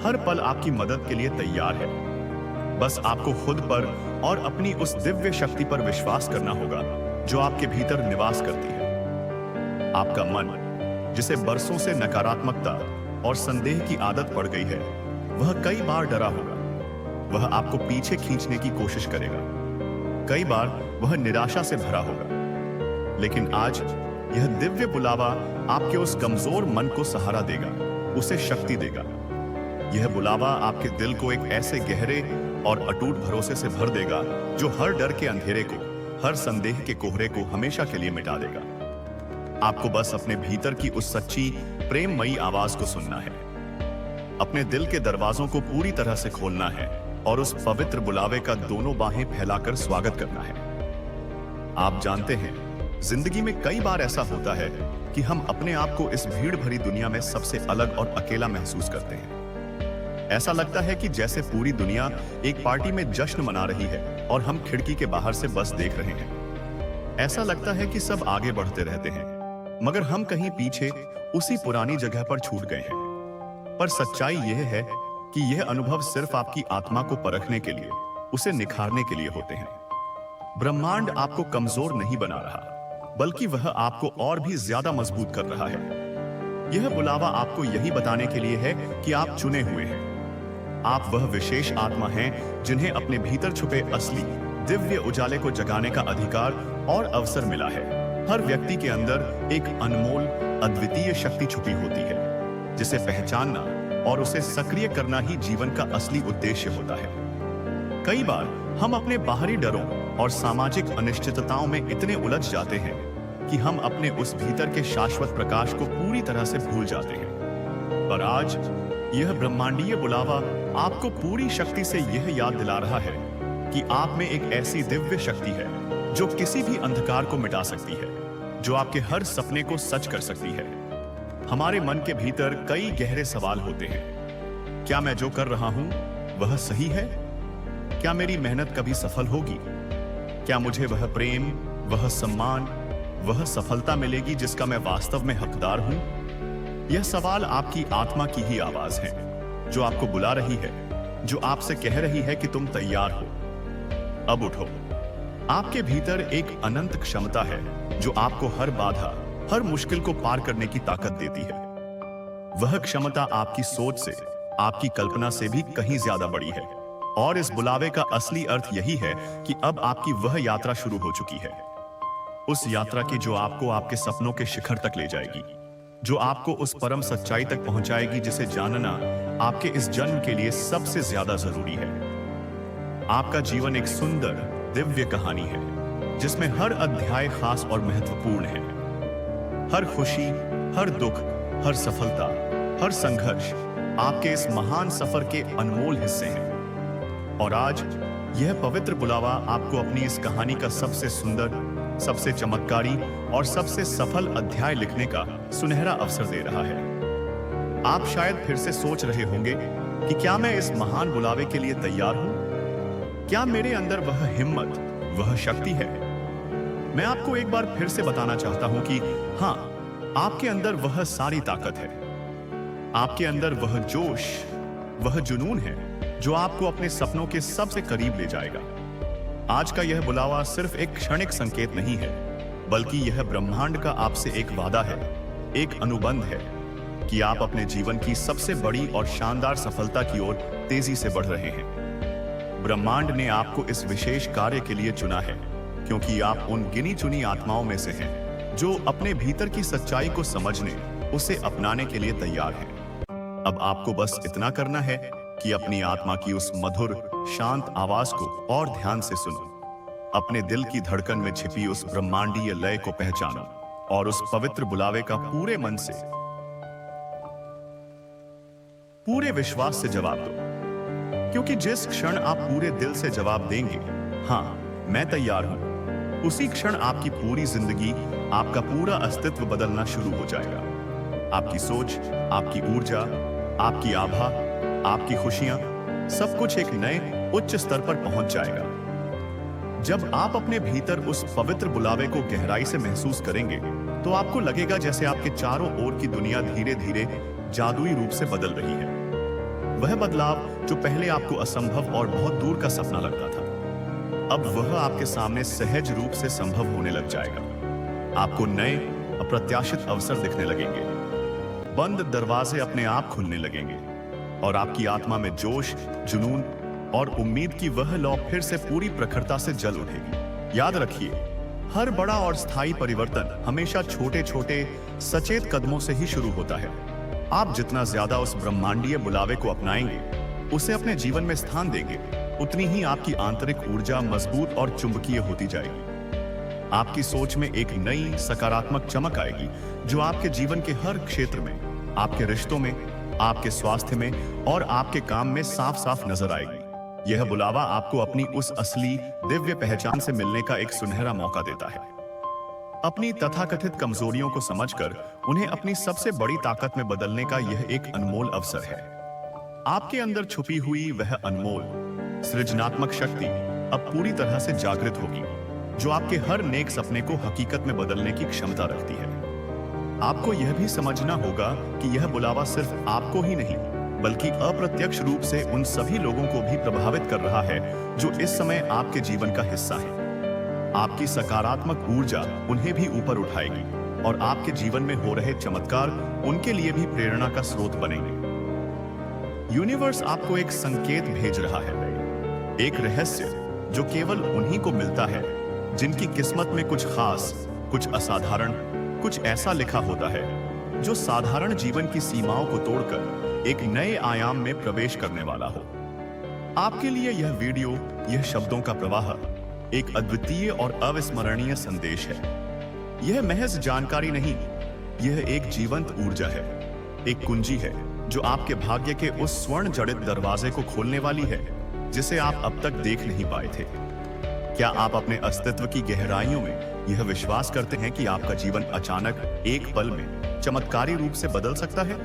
हर पल आपकी मदद के लिए तैयार है। बस आपको खुद पर और अपनी उस दिव्य शक्ति पर विश्वास करना होगा जो आपके भीतर निवास करती है। आपका मन, जिसे बरसों से नकारात्मकता और संदेह की आदत पड़ गई है, वह कई बार डरा होगा। वह आपको पीछे खींचने की कोशिश करेगा। कई बार वह निराशा से भरा होगा। लेकिन आज यह दिव्य बुलावा आपके उस कमजोर मन को सहारा देगा, उसे शक्ति देगा। यह बुलावा आपके दिल को एक ऐसे गहरे और अटूट भरोसे से भर देगा जो हर डर के अंधेरे को, हर संदेह के कोहरे को हमेशा के लिए मिटा देगा। आपको बस अपने भीतर की उस सच्ची, प्रेममयी आवाज को सुनना है। अपने दिल के दरवाजों को पूरी तरह से खोलना है और उस पवित्र बुलावे का दोनों बाहें फैलाकर स्वागत करना है। आप जानते हैं, जिंदगी में कई बार ऐसा होता है कि हम अपने आप को इस भीड़ भरी दुनिया में सबसे अलग और अकेला महसूस करते हैं। ऐसा लगता है कि जैसे पूरी दुनिया एक पार्टी में जश्न मना रही है और हम खिड़की के बाहर से बस देख रहे हैं। ऐसा लगता है कि सब आगे बढ़ते रहते हैं, मगर हम कहीं पीछे उसी पुरानी जगह पर छूट गए हैं। पर सच्चाई यह है कि यह अनुभव सिर्फ आपकी आत्मा को परखने के लिए, उसे निखारने के लिए होते हैं। ब्रह्मांड आपको कमजोर नहीं बना रहा, बल्कि वह आपको और भी ज्यादा मजबूत कर रहा है। यह बुलावा आपको यही बताने के लिए है कि आप चुने हुए हैं। आप वह विशेष आत्मा हैं जिन्हें अपने भीतर छुपे असली, दिव्य उजाले को जगाने का अधिकार और अवसर मिला है। हर व्यक्ति के अंदर एक अनमोल, अद्वितीय शक्ति छुपी होती है, जिसे पहचानना और उसे सक्रिय करना ही जीवन का असली उद्देश्य होता है। कई बार हम अपने बाहरी डरों और सामाजिक अनिश्चितताओं में इतने उलझ जाते हैं कि हम अपने उस भीतर के शाश्वत प्रकाश को पूरी तरह से भूल जाते हैं। पर आज यह ब्रह्मांडीय बुलावा आपको पूरी शक्ति से यह याद दिला रहा है कि आप में एक ऐसी दिव्य शक्ति है जो किसी भी अंधकार को मिटा सकती है, जो आपके हर सपने को सच कर सकती है। हमारे मन के भीतर कई गहरे सवाल होते हैं। क्या मैं जो कर रहा हूं वह सही है? क्या मेरी मेहनत कभी सफल होगी? क्या मुझे वह प्रेम, वह सम्मान, वह सफलता मिलेगी जिसका मैं वास्तव में हकदार हूं? यह सवाल आपकी आत्मा की ही आवाज है, जो आपको बुला रही है, जो आपसे कह रही है कि तुम तैयार हो। अब उठो। आपके भीतर एक अनंत क्षमता है जो आपको हर बाधा, हर मुश्किल को पार करने की ताकत देती है। वह क्षमता आपकी सोच से, आपकी कल्पना से भी कहीं ज्यादा बड़ी है। और इस बुलावे का असली अर्थ यही है कि अब आपकी वह यात्रा शुरू हो चुकी है। उस यात्रा की जो आपको आपके सपनों के शिखर तक ले जाएगी, जो आपको उस परम सच्चाई तक पहुंचाएगी जिसे जानना आपके इस जन्म के लिए सबसे ज्यादा जरूरी है। आपका जीवन एक सुंदर, दिव्य कहानी है जिसमें हर अध्याय खास और महत्वपूर्ण है। हर खुशी, हर दुख, हर सफलता, हर संघर्ष आपके इस महान सफर के अनमोल हिस्से हैं। और आज यह पवित्र बुलावा आपको अपनी इस कहानी का सबसे सुंदर, सबसे चमत्कारी और सबसे सफल अध्याय लिखने का सुनहरा अवसर दे रहा है। आप शायद फिर से सोच रहे होंगे कि क्या मैं इस महान बुलावे के लिए तैयार हूं? क्या मेरे अंदर वह हिम्मत, वह शक्ति है? मैं आपको एक बार फिर से बताना चाहता हूं कि हां, आपके अंदर वह सारी ताकत है। आपके अंदर वह जोश, वह जुनून है जो आपको अपने सपनों के सबसे करीब ले जाएगा। आज का यह बुलावा सिर्फ एक क्षणिक संकेत नहीं है, बल्कि यह ब्रह्मांड का आपसे एक वादा है, एक अनुबंध है कि आप अपने जीवन की सबसे बड़ी और शानदार सफलता की ओर तेजी से बढ़ रहे हैं। ब्रह्मांड ने आपको इस विशेष कार्य के लिए चुना है, क्योंकि आप उन गिनी चुनी आत्माओं में से हैं जो अपने भीतर की सच्चाई को समझने, उसे अपनाने के लिए तैयार हैं। अब आपको बस इतना करना है कि अपनी आत्मा की उस मधुर, शांत आवाज को और ध्यान से सुनो। अपने दिल की धड़कन में छिपी उस ब्रह्मांडीय लय को पहचानो और उस पवित्र बुलावे का पूरे मन से, पूरे विश्वास से जवाब दो। क्योंकि जिस क्षण आप पूरे दिल से जवाब देंगे, हां, मैं तैयार हूं, उसी क्षण आपकी पूरी जिंदगी, आपका पूरा अस्तित्व बदलना शुरू हो जाएगा। आपकी सोच, आपकी ऊर्जा, आपकी आभा, आपकी खुशियां, सब कुछ एक नए उच्च स्तर पर पहुंच जाएगा। जब आप अपने भीतर उस पवित्र बुलावे को गहराई से महसूस करेंगे, तो आपको लगेगा जैसे आपके चारों ओर की दुनिया धीरे धीरे जादुई रूप से बदल रही है। वह बदलाव जो पहले आपको असंभव और बहुत दूर का सपना लगता था, अब वह आपके सामने सहज रूप से संभव होने लग जाएगा। आपको नए अप्रत्याशित अवसर दिखने लगेंगे, बंद दरवाजे अपने आप खुलने लगेंगे और आपकी आत्मा में जोश, जुनून और उम्मीद की वह लौ फिर से पूरी प्रखरता से जल उठेगी। याद रखिए, हर बड़ा और स्थायी परिवर्तन हमेशा छोटे छोटे सचेत कदमों से ही शुरू होता है। आप जितना ज्यादा उस ब्रह्मांडीय बुलावे को अपनाएंगे, उसे अपने जीवन में स्थान देंगे, उतनी ही आपकी आंतरिक ऊर्जा मजबूत और चुंबकीय होती जाएगी। आपकी सोच में एक नई सकारात्मक चमक आएगी, जो आपके जीवन के हर क्षेत्र में, आपके रिश्तों में, आपके स्वास्थ्य में और आपके काम में साफ साफ नजर आएगी। यह बुलावा आपको अपनी उस असली दिव्य पहचान से मिलने का एक सुनहरा मौका देता है। अपनी तथाकथित कमजोरियों को समझकर उन्हें अपनी सबसे बड़ी ताकत में बदलने का यह एक अनमोल अवसर है। आपके अंदर छुपी हुई वह अनमोल सृजनात्मक शक्ति अब पूरी तरह से जागृत होगी, जो आपके हर नेक सपने को हकीकत में बदलने की क्षमता रखती है। आपको यह भी समझना होगा कि यह बुलावा सिर्फ आपको ही नहीं, बल्कि अप्रत्यक्ष रूप से उन सभी लोगों को भी प्रभावित कर रहा है जो इस समय आपके जीवन का हिस्सा है। आपकी सकारात्मक ऊर्जा उन्हें भी ऊपर उठाएगी और आपके जीवन में हो रहे चमत्कार उनके लिए भी प्रेरणा का स्रोत बनेंगे। यूनिवर्स आपको एक संकेत भेज रहा है, एक रहस्य जो केवल उन्हीं को मिलता है जिनकी किस्मत में कुछ खास, कुछ असाधारण, कुछ ऐसा लिखा होता है जो साधारण जीवन की सीमाओं को तोड़कर एक नए आयाम में प्रवेश करने वाला हो। आपके लिए यह वीडियो, यह शब्दों का प्रवाह एक अद्वितीय और अविस्मरणीय संदेश है। यह महज जानकारी नहीं, यह एक जीवंत ऊर्जा है, एक कुंजी है जो आपके भाग्य के उस स्वर्ण जड़ित दरवाजे को खोलने वाली है जिसे आप अब तक देख नहीं पाए थे। क्या आप अपने अस्तित्व की गहराइयों में यह विश्वास करते हैं कि आपका जीवन अचानक एक पल में चमत्कारी रूप से बदल सकता है?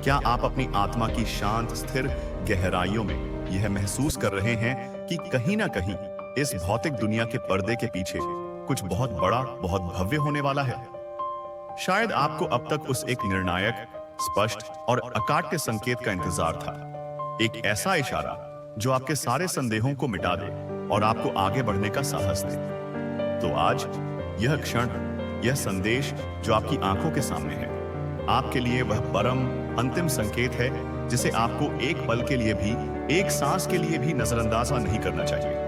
क्या आप अपनी आत्मा की शांत, स्थिर गहराइयों में यह महसूस कर रहे हैं कि कहीं ना कहीं इस भौतिक दुनिया के पर्दे के पीछे कुछ बहुत बड़ा, बहुत भव्य होने वाला है? शायद आपको अब तक उस एक निर्णायक, स्पष्ट और अकाट्य संकेत का इंतजार था, एक ऐसा इशारा जो आपके सारे संदेहों को मिटा दे और आपको आगे बढ़ने का साहस दे। तो आज यह क्षण, यह संदेश जो आपकी आंखों के सामने है, आपके लिए वह परम अंतिम संकेत है जिसे आपको एक पल के लिए भी, एक सांस के लिए भी नजरअंदाज नहीं करना चाहिए।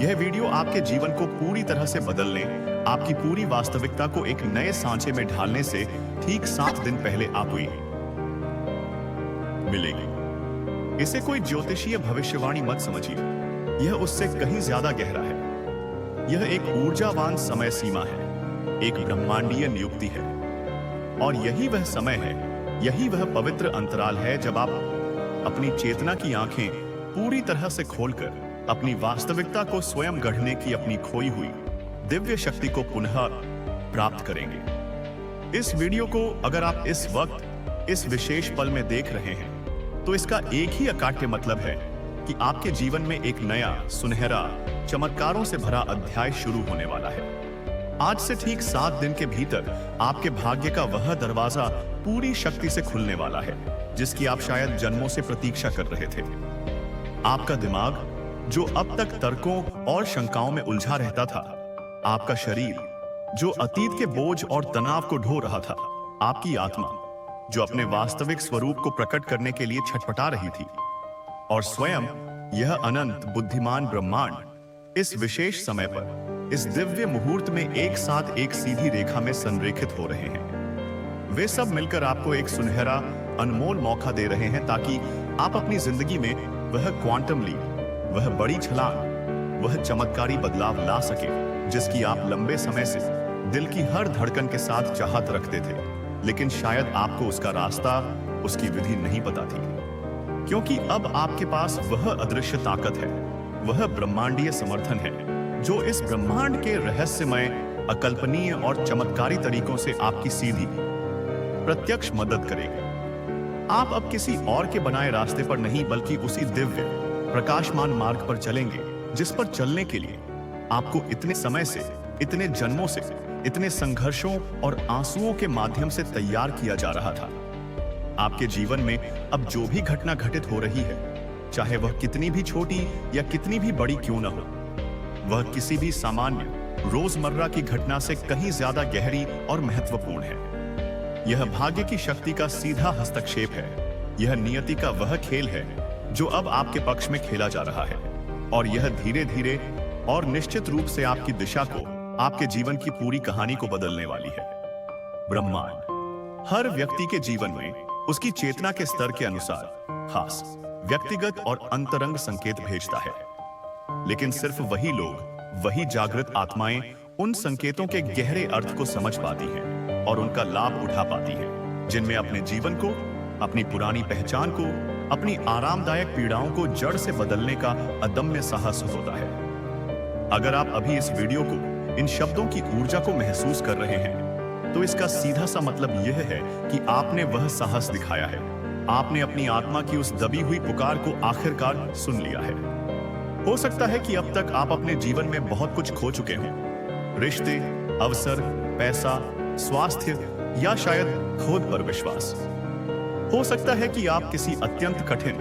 यह वीडियो आपके जीवन को पूरी तरह से बदलने, आपकी पूरी वास्तविकता को एक नए सांचे में ढालने से ठीक 7 दिन पहले आपको मिलेगी। इसे कोई ज्योतिषीय भविष्यवाणी मत समझिए, यह उससे कहीं ज्यादा गहरा है। यह एक ऊर्जावान समय सीमा है, एक ब्रह्मांडीय नियुक्ति है, और यही वह समय है, यही वह पवित्र अंतराल है जब आप अपनी चेतना की आंखें पूरी तरह से खोलकर अपनी वास्तविकता को स्वयं गढ़ने की अपनी खोई हुई दिव्य शक्ति को पुनः प्राप्त करेंगे। इस वीडियो को अगर आप इस वक्त, इस विशेष पल में देख रहे हैं, तो इसका एक ही अकाट्य मतलब है कि आपके जीवन में एक नया, सुनहरा, चमत्कारों से भरा अध्याय शुरू होने वाला है। आज से ठीक 7 दिन के भीतर आपके भाग्य का वह दरवाजा पूरी शक्ति से खुलने वाला है, जिसकी आप शायद जन्मों से प्रतीक्षा कर रहे थे। आपका दिमाग, जो अब तक तर्कों और शंकाओं में उलझा रहता था, आपका शरीर, जो अतीत के बोझ और तनाव को ढो रहा था, आपकी आत्मा, जो अपने वास्तविक स्वरूप को प्रकट करने के लिए छटपटा रही थी, और स्वयं यह अनंत बुद्धिमान ब्रह्मांड इस विशेष समय पर, इस दिव्य मुहूर्त में एक साथ एक सीधी रेखा में संरेखित हो रहे हैं। वे सब मिलकर आपको एक सुनहरा, अनमोल मौका दे रहे हैं ताकि आप अपनी जिंदगी में वह क्वांटम लीप, वह बड़ी छलांग, वह चमत्कारी बदलाव ला सके जिसकी आप लंबे समय से दिल की हर धड़कन के साथ चाहत रखते थे, लेकिन शायद आपको उसका रास्ता, उसकी विधि नहीं पता थी। क्योंकि अब आपके पास वह अदृश्य ताकत है, वह ब्रह्मांडीय समर्थन है, जो इस ब्रह्मांड के रहस्यमय, अकल्पनीय और चमत्कारी तरीकों से आपकी सीधी, प्रत्यक्ष मदद करेगी। आप अब किसी और के बनाए रास्ते पर नहीं, बल्कि उसी दिव्य, प्रकाशमान मार्ग पर चलेंगे जिस पर चलने के लिए आपको इतने समय से, इतने जन्मों से, इतने संघर्षों और आंसुओं के माध्यम से तैयार किया जा रहा था। आपके जीवन में अब जो भी घटना घटित हो रही है, चाहे वह कितनी भी छोटी या कितनी भी बड़ी क्यों न हो, वह किसी भी सामान्य रोजमर्रा की घटना से कहीं ज्यादा गहरी और महत्वपूर्ण है। यह भाग्य की शक्ति का सीधा हस्तक्षेप है। यह नियति का वह खेल है जो अब आपके पक्ष में खेला जा रहा है, और यह धीरे धीरे और निश्चित रूप से आपकी दिशा को, आपके जीवन की पूरी कहानी को बदलने वाली है। ब्रह्मांड हर व्यक्ति के जीवन में उसकी चेतना के स्तर के अनुसार खास, व्यक्तिगत और अंतरंग संकेत भेजता है, लेकिन सिर्फ वही लोग, वही जागृत आत्माएं उन संकेतों के गहरे अर्थ को समझ पाती हैं और उनका लाभ उठा पाती हैं, जिनमें अपने जीवन को, अपनी पुरानी पहचान को, अपनी आरामदायक पीड़ाओं को जड़ से बदलने का अदम्य साहस होता है। अगर आप अभी इस वीडियो को, इन शब्दों की ऊर्जा को महसूस कर रहे हैं, तो इसका सीधा सा मतलब यह है कि आपने वह साहस दिखाया है। आपने अपनी आत्मा की उस दबी हुई पुकार को आखिरकार सुन लिया है। हो सकता है कि अब तक आप अपने जीवन में बहुत कुछ खो चुके हों, रिश्ते, अवसर, पैसा, स्वास्थ्य या शायद खुद पर विश्वास। हो सकता है कि आप किसी अत्यंत कठिन,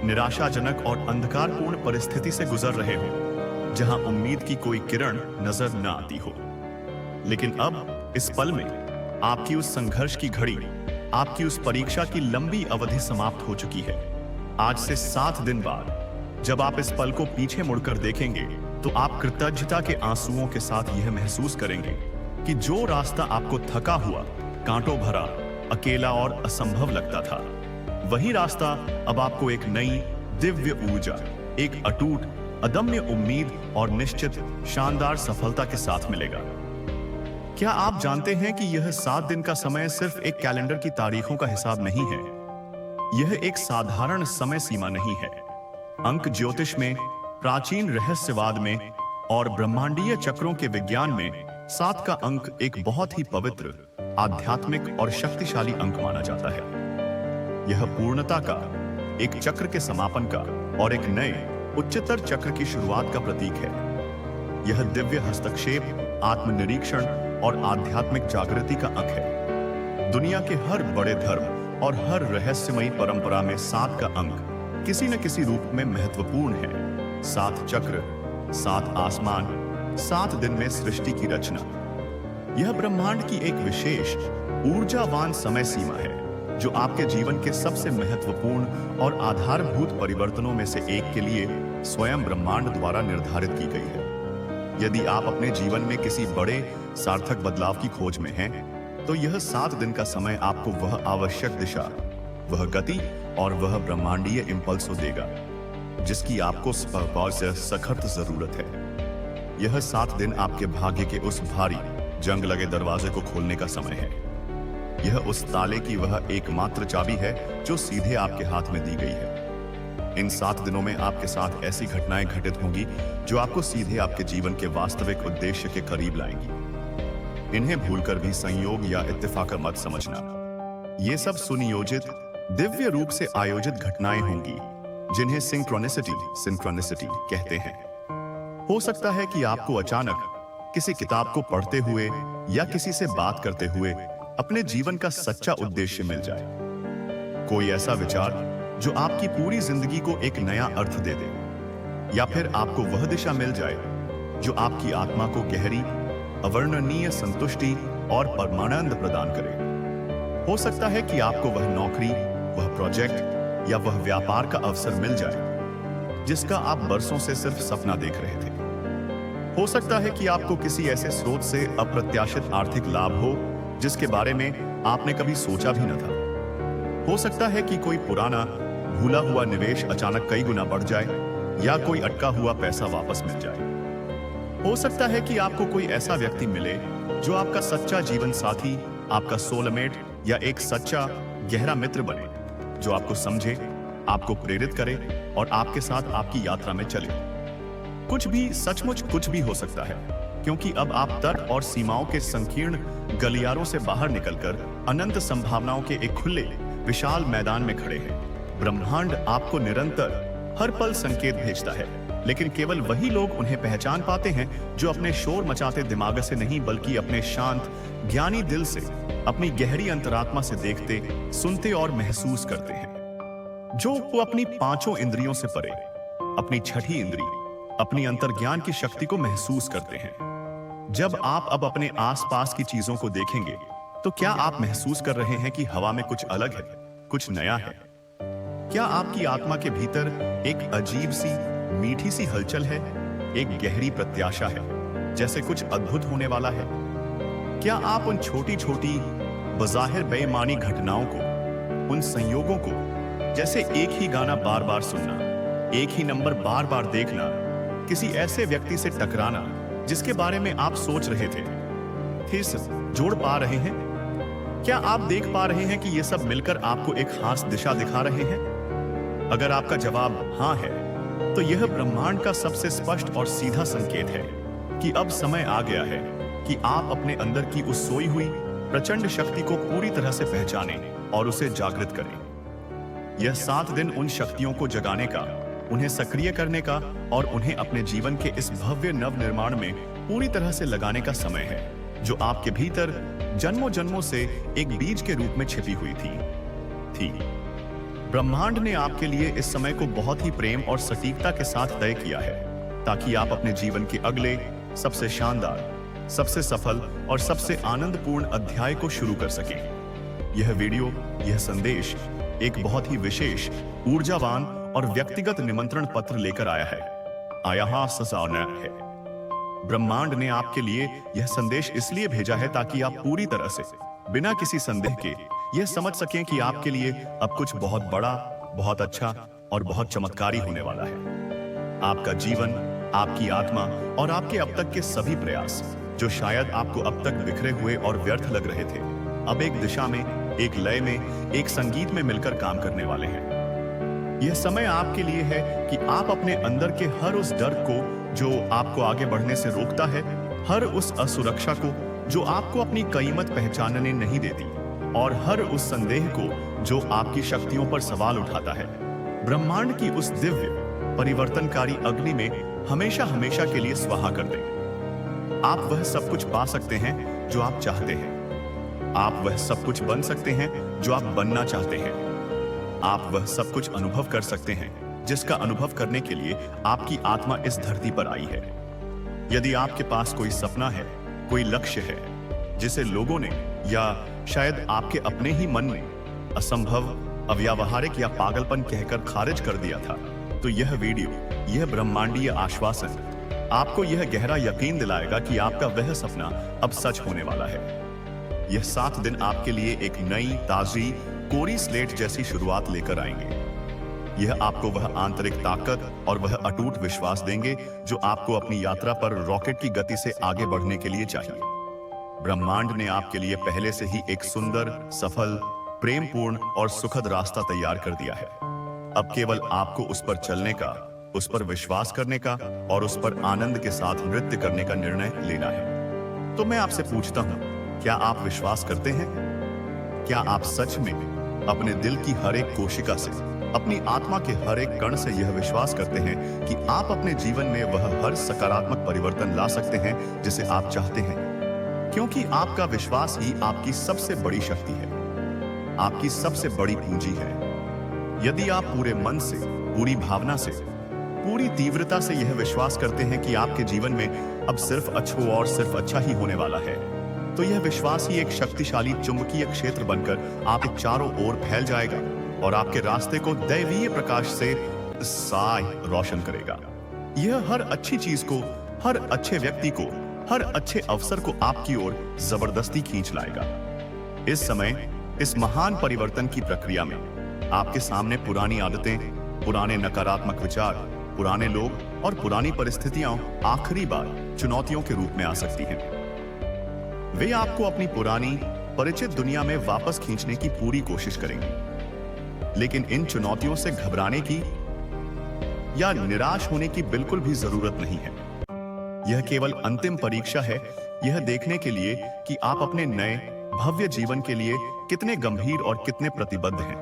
निराशाजनक और अंधकारपूर्ण परिस्थिति से गुजर रहे हो, जहां उम्मीद की कोई किरण नजर न आती हो। लेकिन अब इस पल में आपकी उस संघर्ष की घड़ी, आपकी उस परीक्षा की लंबी अवधि समाप्त हो चुकी है। आज से 7 दिन बाद जब आप इस पल को पीछे मुड़कर देखेंगे, तो आप कृतज्ञता के आंसुओं के साथ यह महसूस करेंगे कि जो रास्ता आपको थका हुआ, कांटों भरा, अकेला और असंभव लगता था, वही रास्ता अब आपको एक नई दिव्य ऊर्जा, एक अटूट, अदम्य उम्मीद और निश्चित शानदार सफलता के साथ मिलेगा। क्या आप जानते हैं कि यह 7 दिन का समय सिर्फ एक कैलेंडर की तारीखों का हिसाब नहीं है? यह एक साधारण समय सीमा नहीं है। अंक ज्योतिष में, प्राचीन रहस्यवाद में और ब्रह्मांडीय चक्रों के विज्ञान में 7 का अंक एक बहुत ही पवित्र, आध्यात्मिक और शक्तिशाली अंक माना जाता है। यह पूर्णता का, एक चक्र के समापन का और एक नए, उच्चतर चक्र की शुरुआत का प्रतीक है। यह दिव्य हस्तक्षेप, आत्मनिरीक्षण और आध्यात्मिक जागृति का अंक है। दुनिया के हर बड़े धर्म और हर रहस्यमयी परंपरा में 7 का अंक किसी न किसी रूप में महत्वपूर्ण है। 7 चक्र, 7 आसमान, 7 दिन में सृष्टि की रचना। यह ब्रह्मांड की एक विशेष, ऊर्जावान समय सीमा है जो आपके जीवन के सबसे महत्वपूर्ण और आधारभूत परिवर्तनों में से एक के लिए स्वयं ब्रह्मांड द्वारा निर्धारित की गई है। यदि आप अपने जीवन में किसी बड़े सार्थक बदलाव की खोज में हैं, तो यह 7 दिन का समय आपको वह आवश्यक दिशा, वह गति और वह ब्रह्मांडीय इंपल्स देगा जिसकी आपको सख्त जरूरत है। यह 7 दिन आपके भाग्य के उस भारी, जंग लगे दरवाजे को खोलने का समय है। यह उस ताले की वह एकमात्र चाबी है जो सीधे आपके हाथ में दी गई है। इन 7 दिनों में आपके साथ ऐसी घटनाएं घटित होंगी जो आपको सीधे आपके जीवन के वास्तविक उद्देश्य के करीब लाएंगी। इन्हें भूलकर भी संयोग या इत्तेफाक मत समझना। ये सब सुनियोजित, दिव्य रूप से आयोजित घटनाएं होंगी जिन्हें सिंक्रोनिसिटी कहते हैं। हो सकता है कि आपको अचानक किसी किताब को पढ़ते हुए या किसी से बात करते हुए अपने जीवन का सच्चा उद्देश्य मिल जाए। कोई ऐसा विचार जो आपकी पूरी जिंदगी को एक नया अर्थ दे दे, या फिर आपको वह दिशा मिल जाए जो आपकी आत्मा को गहरी, अवर्णनीय संतुष्टि और परमानंद प्रदान करे। हो सकता है कि आपको वह नौकरी, वह प्रोजेक्ट या वह व्यापार का अवसर मिल जाए जिसका आप बरसों से सिर्फ सपना देख रहे थे। हो सकता है कि आपको किसी ऐसे स्रोत से अप्रत्याशित आर्थिक लाभ हो जिसके बारे में आपने कभी सोचा भी न था। हो सकता है कि कोई पुराना भूला हुआ निवेश अचानक कई गुना बढ़ जाए या कोई अटका हुआ पैसा वापस मिल जाए। हो सकता है कि आपको कोई ऐसा व्यक्ति मिले जो आपका सच्चा जीवन साथी, आपका सोलमेट या एक सच्चा गहरा मित्र बने, जो आपको समझे, आपको प्रेरित करे और आपके साथ आपकी यात्रा में चले। कुछ भी, सचमुच कुछ भी हो सकता है, क्योंकि अब आप तर्क और सीमाओं के संकीर्ण गलियारों से बाहर निकलकर अनंत संभावनाओं के एक खुले विशाल मैदान में खड़े हैं। ब्रह्मांड आपको निरंतर हर पल संकेत भेजता है, लेकिन केवल वही लोग उन्हें पहचान पाते हैं जो अपने शोर मचाते दिमाग से नहीं, बल्कि अपने शांत ज्ञानी दिल से, अपनी गहरी अंतरात्मा से देखते, सुनते और महसूस करते हैं। जो वो अपनी पांचों इंद्रियों से परे, अपनी छठी इंद्री, अपनी अंतर्ज्ञान की शक्ति को महसूस करते हैं। जब आप अब अपने आसपास की चीजों को देखेंगे तो क्या आप महसूस कर रहे हैं कि हवा में कुछ अलग है, कुछ नया है? क्या आपकी आत्मा के भीतर एक अजीब सी, मीठी सी हलचल है, एक गहरी प्रत्याशा है, जैसे कुछ अद्भुत होने वाला है? क्या आप उन छोटी छोटी बज़ाहिर बेईमानी घटनाओं को, उन संयोगों को, जैसे एक ही गाना बार बार सुनना, एक ही नंबर बार बार देखना, किसी ऐसे व्यक्ति से टकराना जिसके बारे में आप सोच रहे थे, ठेस जोड़ पा रहे हैं? क्या आप देख पा रहे हैं कि ये सब मिलकर आपको एक खास दिशा दिखा रहे हैं? अगर आपका जवाब हाँ है, तो यह ब्रह्मांड का सबसे स्पष्ट और सीधा संकेत है कि अब समय आ गया है कि आप अपने अंदर की उस सोई हुई प्रचंड शक्ति को पूरी तरह से पहचानें और उसे जागृत करें। यह 7 दिन उन शक्तियों को जगाने का, उन्हें सक्रिय करने का और उन्हें अपने जीवन के इस भव्य नव निर्माण में पूरी तरह से लगाने का समय है, जो आपके भीतर जन्मों जन्मों से एक बीज के रूप में छिपी हुई थी। ब्रह्मांड ने आपके लिए इस समय को बहुत ही प्रेम और सटीकता के साथ तय किया है, ताकि आप अपने जीवन के अगले सबसे शानदार, सबसे सफल और सबसे आनंदपूर्ण अध्याय को शुरू कर सकें। यह वीडियो, यह संदेश एक बहुत ही विशेष, ऊर्जावान और व्यक्तिगत निमंत्रण पत्र लेकर आया है। है। ब्रह्मांड ने आपके लिए यह संदेश इसलिए भेजा है ताकि आप पूरी तरह से, बिना किसी संदेह के, यह समझ सकें कि आपके लिए अब कुछ बहुत बड़ा, बहुत अच्छा और बहुत चमत्कारी होने वाला है। आपका जीवन, आपकी आत्मा और आपके अब तक के सभी प्रयास, जो शायद आपको अब तक बिखरे हुए और व्यर्थ लग रहे थे, अब एक दिशा में, एक लय में, एक संगीत में मिलकर काम करने वाले हैं। यह समय आपके लिए है कि आप अपने अंदर के हर उस डर को जो आपको आगे बढ़ने से रोकता है, हर उस असुरक्षा को जो आपको अपनी कीमत पहचानने नहीं देती, और हर उस संदेह को जो आपकी शक्तियों पर सवाल उठाता है, ब्रह्मांड की उस दिव्य परिवर्तनकारी अग्नि में हमेशा हमेशा के लिए स्वाहा कर दें। आप वह सब कुछ पा सकते हैं जो आप चाहते हैं। आप वह सब कुछ बन सकते हैं जो आप बनना चाहते हैं। आप वह सब कुछ अनुभव कर सकते हैं जिसका अनुभव करने के लिए आपकी आत्मा इस धरती पर आई है। यदि आपके पास कोई सपना है, कोई लक्ष्य है जिसे लोगों ने या शायद आपके अपने ही मन ने असंभव, अव्यावहारिक या पागलपन कहकर खारिज कर दिया था, तो यह वीडियो, यह ब्रह्मांडीय आश्वासन आपको यह गहरा यकीन दिलाएगा कि आपका वह सपना अब सच होने वाला है। यह 7 दिन आपके लिए एक नई, ताजी, कोरी स्लेट जैसी शुरुआत लेकर आएंगे। यह आपको वह आंतरिक ताकत और वह अटूट विश्वास देंगे जो आपको अपनी यात्रा पर रॉकेट की गति से आगे बढ़ने के लिए चाहिए। ब्रह्मांड ने आपके लिए पहले से ही एक सुंदर, सफल, प्रेमपूर्ण और सुखद रास्ता तैयार कर दिया है। अब केवल आपको उस पर चलने का, उस पर विश्वास करने का और उस पर आनंद के साथ नृत्य करने का निर्णय लेना है। तो मैं आपसे पूछता हूं, क्या आप विश्वास करते हैं? क्या आप सच में अपने दिल की हर एक कोशिका से, अपनी आत्मा के हर एक कण से यह विश्वास करते हैं कि आप अपने जीवन में वह हर सकारात्मक परिवर्तन ला सकते हैं जिसे आप चाहते हैं, क्योंकि आपका विश्वास ही आपकी सबसे बड़ी शक्ति है, आपकी सबसे बड़ी पूंजी है। यदि आप पूरे मन से, पूरी भावना से, पूरी तीव्रता से यह विश्वास करते हैं कि आपके जीवन में अब सिर्फ अच्छा और सिर्फ अच्छा ही होने वाला है, तो यह विश्वास ही एक शक्तिशाली चुंबकीय क्षेत्र बनकर आपके चारों ओर फैल जाएगा और आपके रास्ते को दैवीय प्रकाश से साय रोशन करेगा। यह हर अच्छी चीज को, हर अच्छे व्यक्ति को, हर अच्छे अवसर को आपकी ओर जबरदस्ती खींच लाएगा। इस समय, इस महान परिवर्तन की प्रक्रिया में आपके सामने पुरानी आदतें, पुराने नकारात्मक विचार, पुराने लोग और पुरानी परिस्थितियां आखिरी बार चुनौतियों के रूप में आ सकती हैं। वे आपको अपनी पुरानी परिचित दुनिया में वापस खींचने की पूरी कोशिश करेंगी, लेकिन इन चुनौतियों से घबराने की या निराश होने की बिल्कुल भी जरूरत नहीं है। यह केवल अंतिम परीक्षा है, यह देखने के लिए कि आप अपने नए भव्य जीवन के लिए कितने गंभीर और कितने प्रतिबद्ध हैं।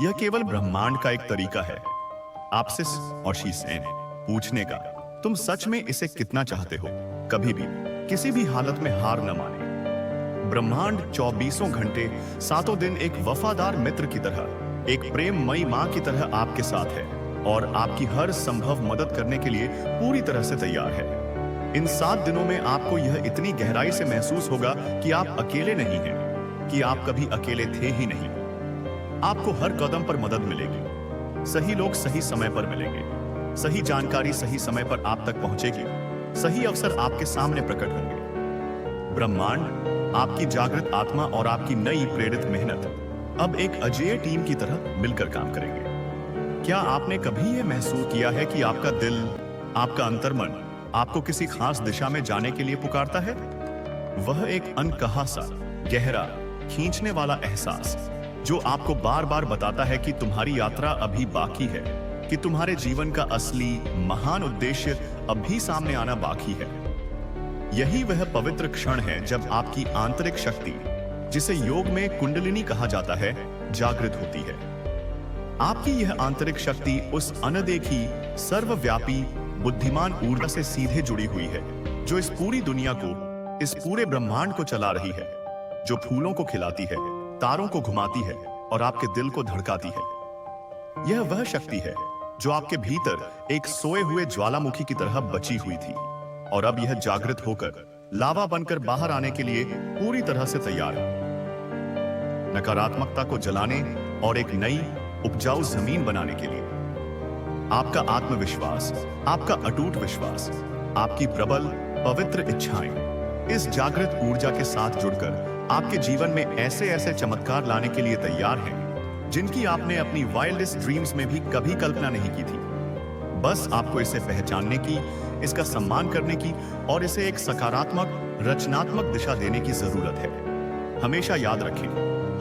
यह केवल ब्रह्मांड का एक तरीका है आपसे और शी सेन पूछने का, तुम सच में इसे कितना चाहते हो। कभी भी किसी भी हालत में हार न माने। ब्रह्मांड 24 घंटे 7 दिन एक वफादार मित्र की तरह, एक प्रेममयी मां की तरह आपके साथ है और आपकी हर संभव मदद करने के लिए पूरी तरह से तैयार है। इन 7 दिनों में आपको यह इतनी गहराई से महसूस होगा कि आप अकेले नहीं हैं, कि आप कभी अकेले थे ही नहीं। आपको हर कदम पर मदद मिलेगी, सही लोग सही समय पर मिलेंगे, सही जानकारी सही समय पर आप तक पहुंचेगी, सही अवसर आपके सामने प्रकट होंगे। ब्रह्मांड, आपकी जागृत आत्मा और आपकी नई प्रेरित मेहनत अब एक अजेय टीम की तरह मिलकर काम करेंगे। क्या आपने कभी यह महसूस किया है कि आपका दिल, आपका अंतर्मन आपको किसी खास दिशा में जाने के लिए पुकारता है? वह एक अनकहा सा, गहरा, खींचने वाला एहसास जो आपको बार बार बताता है कि तुम्हारी यात्रा अभी बाकी है, कि तुम्हारे जीवन का असली महान उद्देश्य अभी सामने आना बाकी है। यही वह पवित्र क्षण है जब आपकी आंतरिक शक्ति, जिसे योग में कुंडलिनी कहा जाता है, जागृत होती है। आपकी यह आंतरिक शक्ति उस अनदेखी, सर्वव्यापी, बुद्धिमान ऊर्जा से सीधे जुड़ी हुई है, जो इस पूरी दुनिया को, इस पूरे ब्रह्मांड को चला रही है, जो फूलों को खिलाती है, तारों को घुमाती है और आपके दिल को धड़काती है। यह वह शक्ति है जो आपके भीतर एक सोए हुए ज्वालामुखी की तरह बची हुई थी और अब यह जागृत होकर लावा बनकर बाहर आने के लिए पूरी तरह से तैयार है। नकारात्मकता को जलाने और एक नई उपजाऊ जमीन बनाने के लिए आपका आत्मविश्वास, आपका अटूट विश्वास, आपकी प्रबल पवित्र इच्छाएं इस जागृत ऊर्जा के साथ जुड़कर आपके जीवन में ऐसे ऐसे चमत्कार लाने के लिए तैयार हैं जिनकी आपने अपनी वाइल्डेस्ट ड्रीम्स में भी कभी कल्पना नहीं की थी। बस आपको इसे पहचानने की, इसका सम्मान करने की और इसे एक सकारात्मक, रचनात्मक दिशा देने की जरूरत है। हमेशा याद रखें,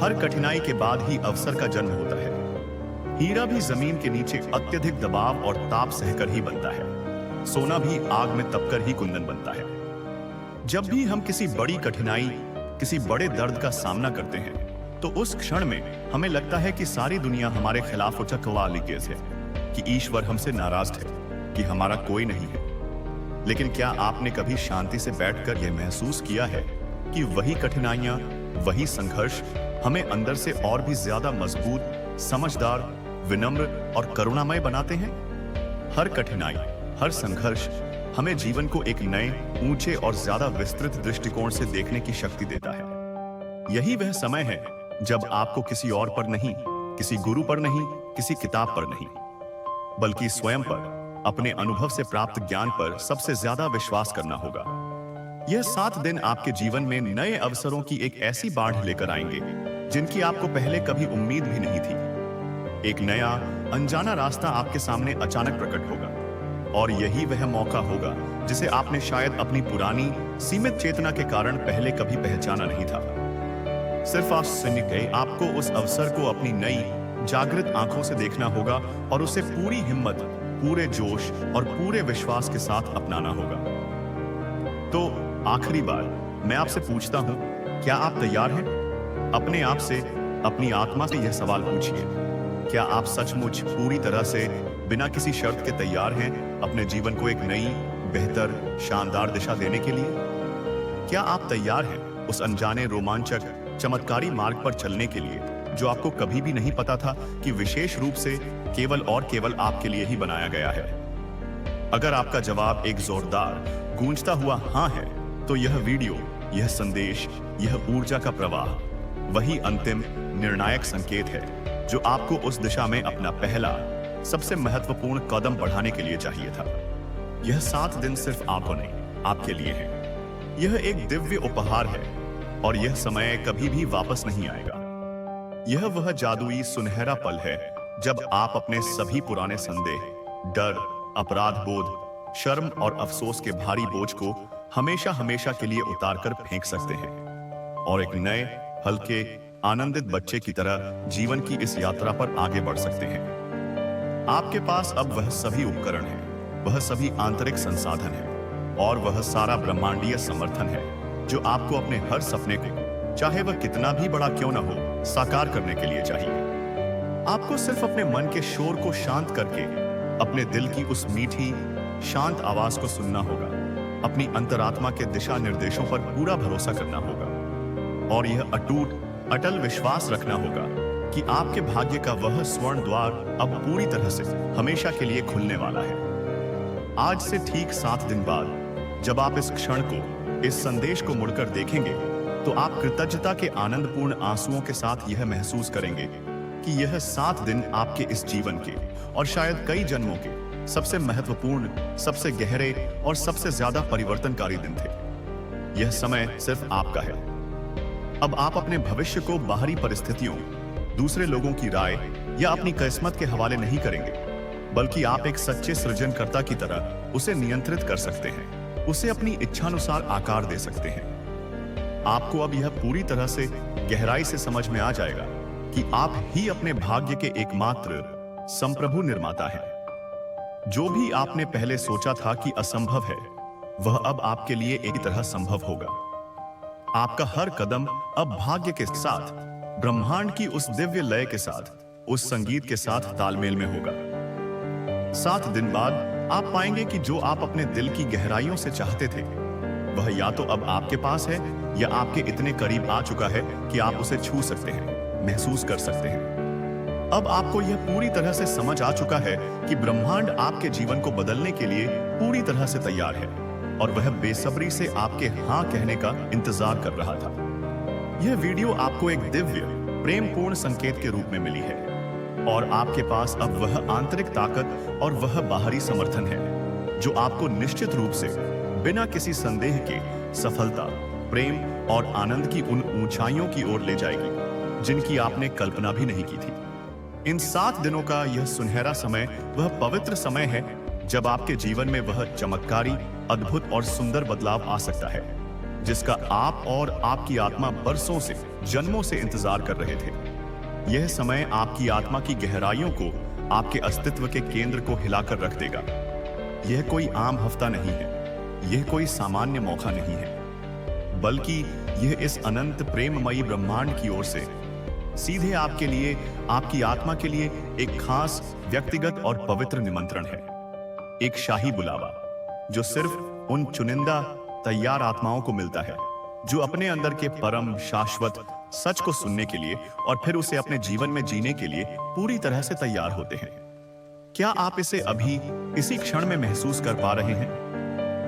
हर कठिनाई के बाद ही अवसर का जन्म होता है। हीरा भी जमीन के नीचे अत्यधिक दबाव और ताप सहकर ही बनता है। सोना भी आग में तपकर ही कुंदन बनता है। जब भी हम किसी बड़ी कठिनाई, किसी बड़े दर्द का सामना करते हैं, तो उस क्षण में हमें लगता है कि सारी दुनिया हमारे खिलाफ उछलवा लिगेज है, कि ईश्वर हमसे नाराज है, कि हमारा कोई नहीं है। लेकिन क्या आपने कभी शांति से बैठकर यह महसूस किया है कि वही कठिनाइयां, वही संघर्ष हमें अंदर से और भी ज्यादा मजबूत, समझदार, विनम्र और करुणामय बनाते हैं? हर कठिनाई, हर संघर्ष हमें जीवन को एक नए, ऊंचे और ज्यादा विस्तृत दृष्टिकोण से देखने की शक्ति देता है। यही वह समय है जब आपको किसी और पर नहीं, किसी गुरु पर नहीं, किसी किताब पर नहीं, बल्कि स्वयं पर, अपने अनुभव से प्राप्त ज्ञान पर सबसे ज्यादा विश्वास करना होगा। यह 7 दिन आपके जीवन में नए अवसरों की एक ऐसी बाढ़ लेकर आएंगे जिनकी आपको पहले कभी उम्मीद भी नहीं थी। एक नया, अनजाना रास्ता आपके सामने अचानक प्रकट होगा और यही वह मौका होगा जिसे आपने शायद अपनी पुरानी, सीमित चेतना के कारण पहले कभी पहचाना नहीं था। सिर्फ आपको उस अवसर को अपनी नई, जागृत आंखों से देखना होगा और उसे पूरी हिम्मत, पूरे जोश और पूरे विश्वास के साथ अपनाना होगा। तो आखिरी बार मैं आपसे पूछता हूं, क्या आप तैयार हैं? अपने आप से, अपनी आत्मा से यह सवाल पूछिए, क्या आप सचमुच पूरी तरह से बिना किसी शर्त के तैयार हैं अपने जीवन को एक नई, बेहतर, शानदार दिशा देने के लिए? क्या आप तैयार हैं उस अनजाने, रोमांचक, चमत्कारी मार्ग पर चलने के लिए जो आपको कभी भी नहीं पता था कि विशेष रूप से केवल और केवल आपके लिए ही बनाया गया है? अगर आपका जवाब एक जोरदार, गूंजता हुआ हां है, तो यह वीडियो, यह संदेश, यह ऊर्जा का प्रवाह वही अंतिम, निर्णायक संकेत है जो आपको उस दिशा में अपना पहला, सबसे महत्वपूर्ण कदम बढ़ाने के लिए चाहिए था। यह 7 दिन सिर्फ आपको नहीं, आपके लिए है। यह एक दिव्य उपहार है और यह समय कभी भी वापस नहीं आएगा। यह वह जादुई, सुनहरा पल है जब आप अपने सभी पुराने संदेह, डर, अपराध बोध, शर्म और अफसोस के भारी बोझ को हमेशा हमेशा के लिए उतारकर फेंक सकते हैं और एक नए, हल्के, आनंदित बच्चे की तरह जीवन की इस यात्रा पर आगे बढ़ सकते हैं। आपके पास अब वह सभी उपकरण हैं, वह सभी आंतरिक संसाधन हैं और वह सारा ब्रह्मांडीय समर्थन है जो आपको अपने हर सपने को, चाहे वह कितना भी बड़ा क्यों न हो, साकार करने के लिए चाहिए। आपको सिर्फ अपने मन के शोर को शांत करके अपने दिल की उस मीठी, शांत आवाज को सुनना होगा, अपनी अंतरात्मा के दिशा निर्देशों पर पूरा भरोसा करना होगा और यह अटूट, अटल विश्वास रखना होगा कि आपके भाग्य का वह स्वर्ण द्वार अब पूरी तरह से हमेशा के लिए खुलने वाला है। आज से ठीक 7 दिन बाद जब आप इस क्षण को, इस संदेश को मुड़कर देखेंगे, तो आप कृतज्ञता के आनंदपूर्ण आंसुओं के साथ यह महसूस करेंगे कि यह 7 दिन आपके इस जीवन के और शायद कई जन्मों के सबसे महत्वपूर्ण, सबसे गहरे और सबसे ज्यादा परिवर्तनकारी दिन थे। यह समय सिर्फ आपका है। अब आप अपने भविष्य को बाहरी परिस्थितियों, दूसरे लोगों की राय या अपनी किस्मत के हवाले नहीं करेंगे, बल्कि आप एक सच्चे सृजनकर्ता की तरह उसे नियंत्रित कर सकते हैं, उसे अपनी इच्छानुसार आकार दे सकते हैं। आपको अब यह पूरी तरह से गहराई से समझ में आ जाएगा कि आप ही अपने भाग्य के एकमात्र संप्रभु निर्माता हैं। जो भी आपने पहले सोचा था कि असंभव है, वह अब आपके लिए एक तरह संभव होगा। आपका हर कदम अब भाग्य के साथ, ब्रह्मांड की उस दिव्य लय के साथ, उस संगीत के साथ तालमेल में होगा। 7 दिन बाद आप पाएंगे कि जो आप अपने दिल की गहराइयों से चाहते थे, वह या तो अब आपके पास है या आपके इतने करीब आ चुका है कि आप उसे छू सकते हैं, महसूस कर सकते हैं। अब आपको यह पूरी तरह से समझ आ चुका है कि ब्रह्मांड आपके जीवन को बदलने के लिए पूरी तरह से तैयार है और वह बेसब्री से आपके हाँ कहने का इंतजार कर रहा था। यह वीडियो आपको एक दिव्य, प्रेमपूर्ण संकेत के रूप में मिली है और आपके पास अब वह आंतरिक ताकत और वह बाहरी समर्थन है जो आपको निश्चित रूप से, बिना किसी संदेह के, सफलता, प्रेम और आनंद की उन ऊंचाइयों की ओर ले जाएगी जिनकी आपने कल्पना भी नहीं की थी। इन 7 दिनों का यह सुनहरा समय वह पवित्र समय है जब आपके जीवन में वह चमत्कारी, अद्भुत और सुंदर बदलाव आ सकता है जिसका आप और आपकी आत्मा बरसों से, जन्मों से इंतजार कर रहे थे। यह समय आपकी आत्मा की गहराइयों को, आपके अस्तित्व के केंद्र को हिलाकर रख देगा। यह कोई आम हफ्ता नहीं है, यह कोई सामान्य मौका नहीं है, बल्कि यह इस अनंत प्रेममयी ब्रह्मांड की ओर से सीधे आपके लिए, आपकी आत्मा के लिए एक खास, व्यक्तिगत और पवित्र निमंत्रण है। एक शाही बुलावा जो सिर्फ उन चुनिंदा, तैयार आत्माओं को मिलता है जो अपने अंदर के परम, शाश्वत सच को सुनने के लिए और फिर उसे अपने जीवन में जीने के लिए पूरी तरह से तैयार होते हैं। क्या आप इसे अभी, इसी क्षण में महसूस कर पा रहे हैं?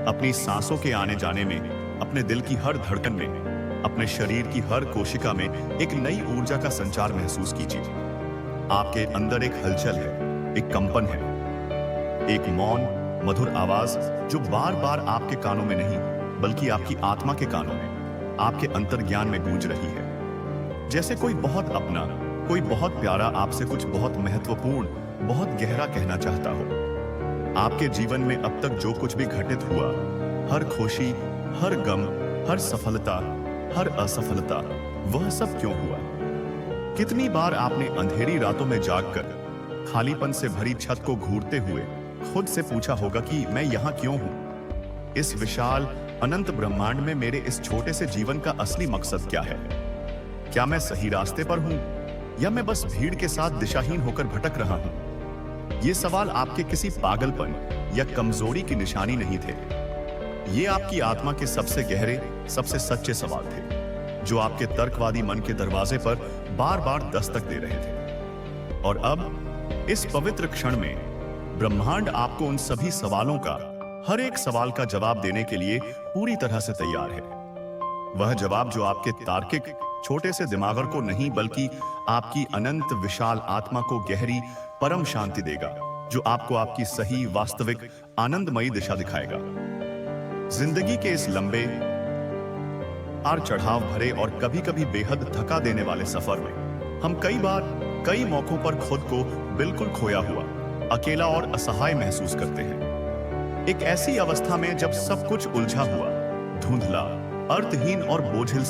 अपनी सांसों के आने जाने में, अपने दिल की हर धड़कन में, अपने शरीर की हर कोशिका में एक नई ऊर्जा का संचार महसूस कीजिए। आपके अंदर एक हलचल है, एक कंपन है, एक मौन, मधुर आवाज जो बार बार आपके कानों में नहीं, बल्कि आपकी आत्मा के कानों में, आपके अंतर्ज्ञान में गूंज रही है। जैसे कोई बहुत अपना, कोई बहुत प्यारा आपसे कुछ बहुत महत्वपूर्ण, बहुत गहरा कहना चाहता हो। आपके जीवन में अब तक जो कुछ भी घटित हुआ, हर खुशी, हर गम, हर सफलता, हर असफलता, वह सब क्यों हुआ? कितनी बार आपने अंधेरी रातों में जागकर, खालीपन से भरी छत को घूरते हुए खुद से पूछा होगा कि मैं यहां क्यों हूं? इस विशाल, अनंत ब्रह्मांड में मेरे इस छोटे से जीवन का असली मकसद क्या है? क्या मैं सही रास्ते पर हूं या मैं बस भीड़ के साथ दिशाहीन होकर भटक रहा हूं? ये सवाल आपके किसी पागलपन या कमजोरी की निशानी नहीं थे। ये आपकी आत्मा के सबसे गहरे, सबसे सच्चे सवाल थे, जो आपके तर्कवादी मन के दरवाजे पर बार बार दस्तक दे रहे थे। और अब इस पवित्र क्षण में ब्रह्मांड आपको उन सभी सवालों का, हर एक सवाल का जवाब देने के लिए पूरी तरह से तैयार है। वह जवाब जो आपके तार्किक छोटे से दिमागर को नहीं, बल्कि आपकी अनंत विशाल आत्मा को गहरी परम शांति देगा, जो आपको आपकी सही, वास्तविक, आनंदमयी दिशा दिखाएगा। जिंदगी के इस लंबे, आर चढ़ाव भरे और कभी कभी बेहद थका देने वाले सफर में हम कई बार, कई मौकों पर खुद को बिल्कुल खोया हुआ, अकेला और असहाय महसूस करते हैं। एक ऐसी अवस्था में जब सब कुछ उलझा हुआ, धुंधला, अर्थहीन और बोझिल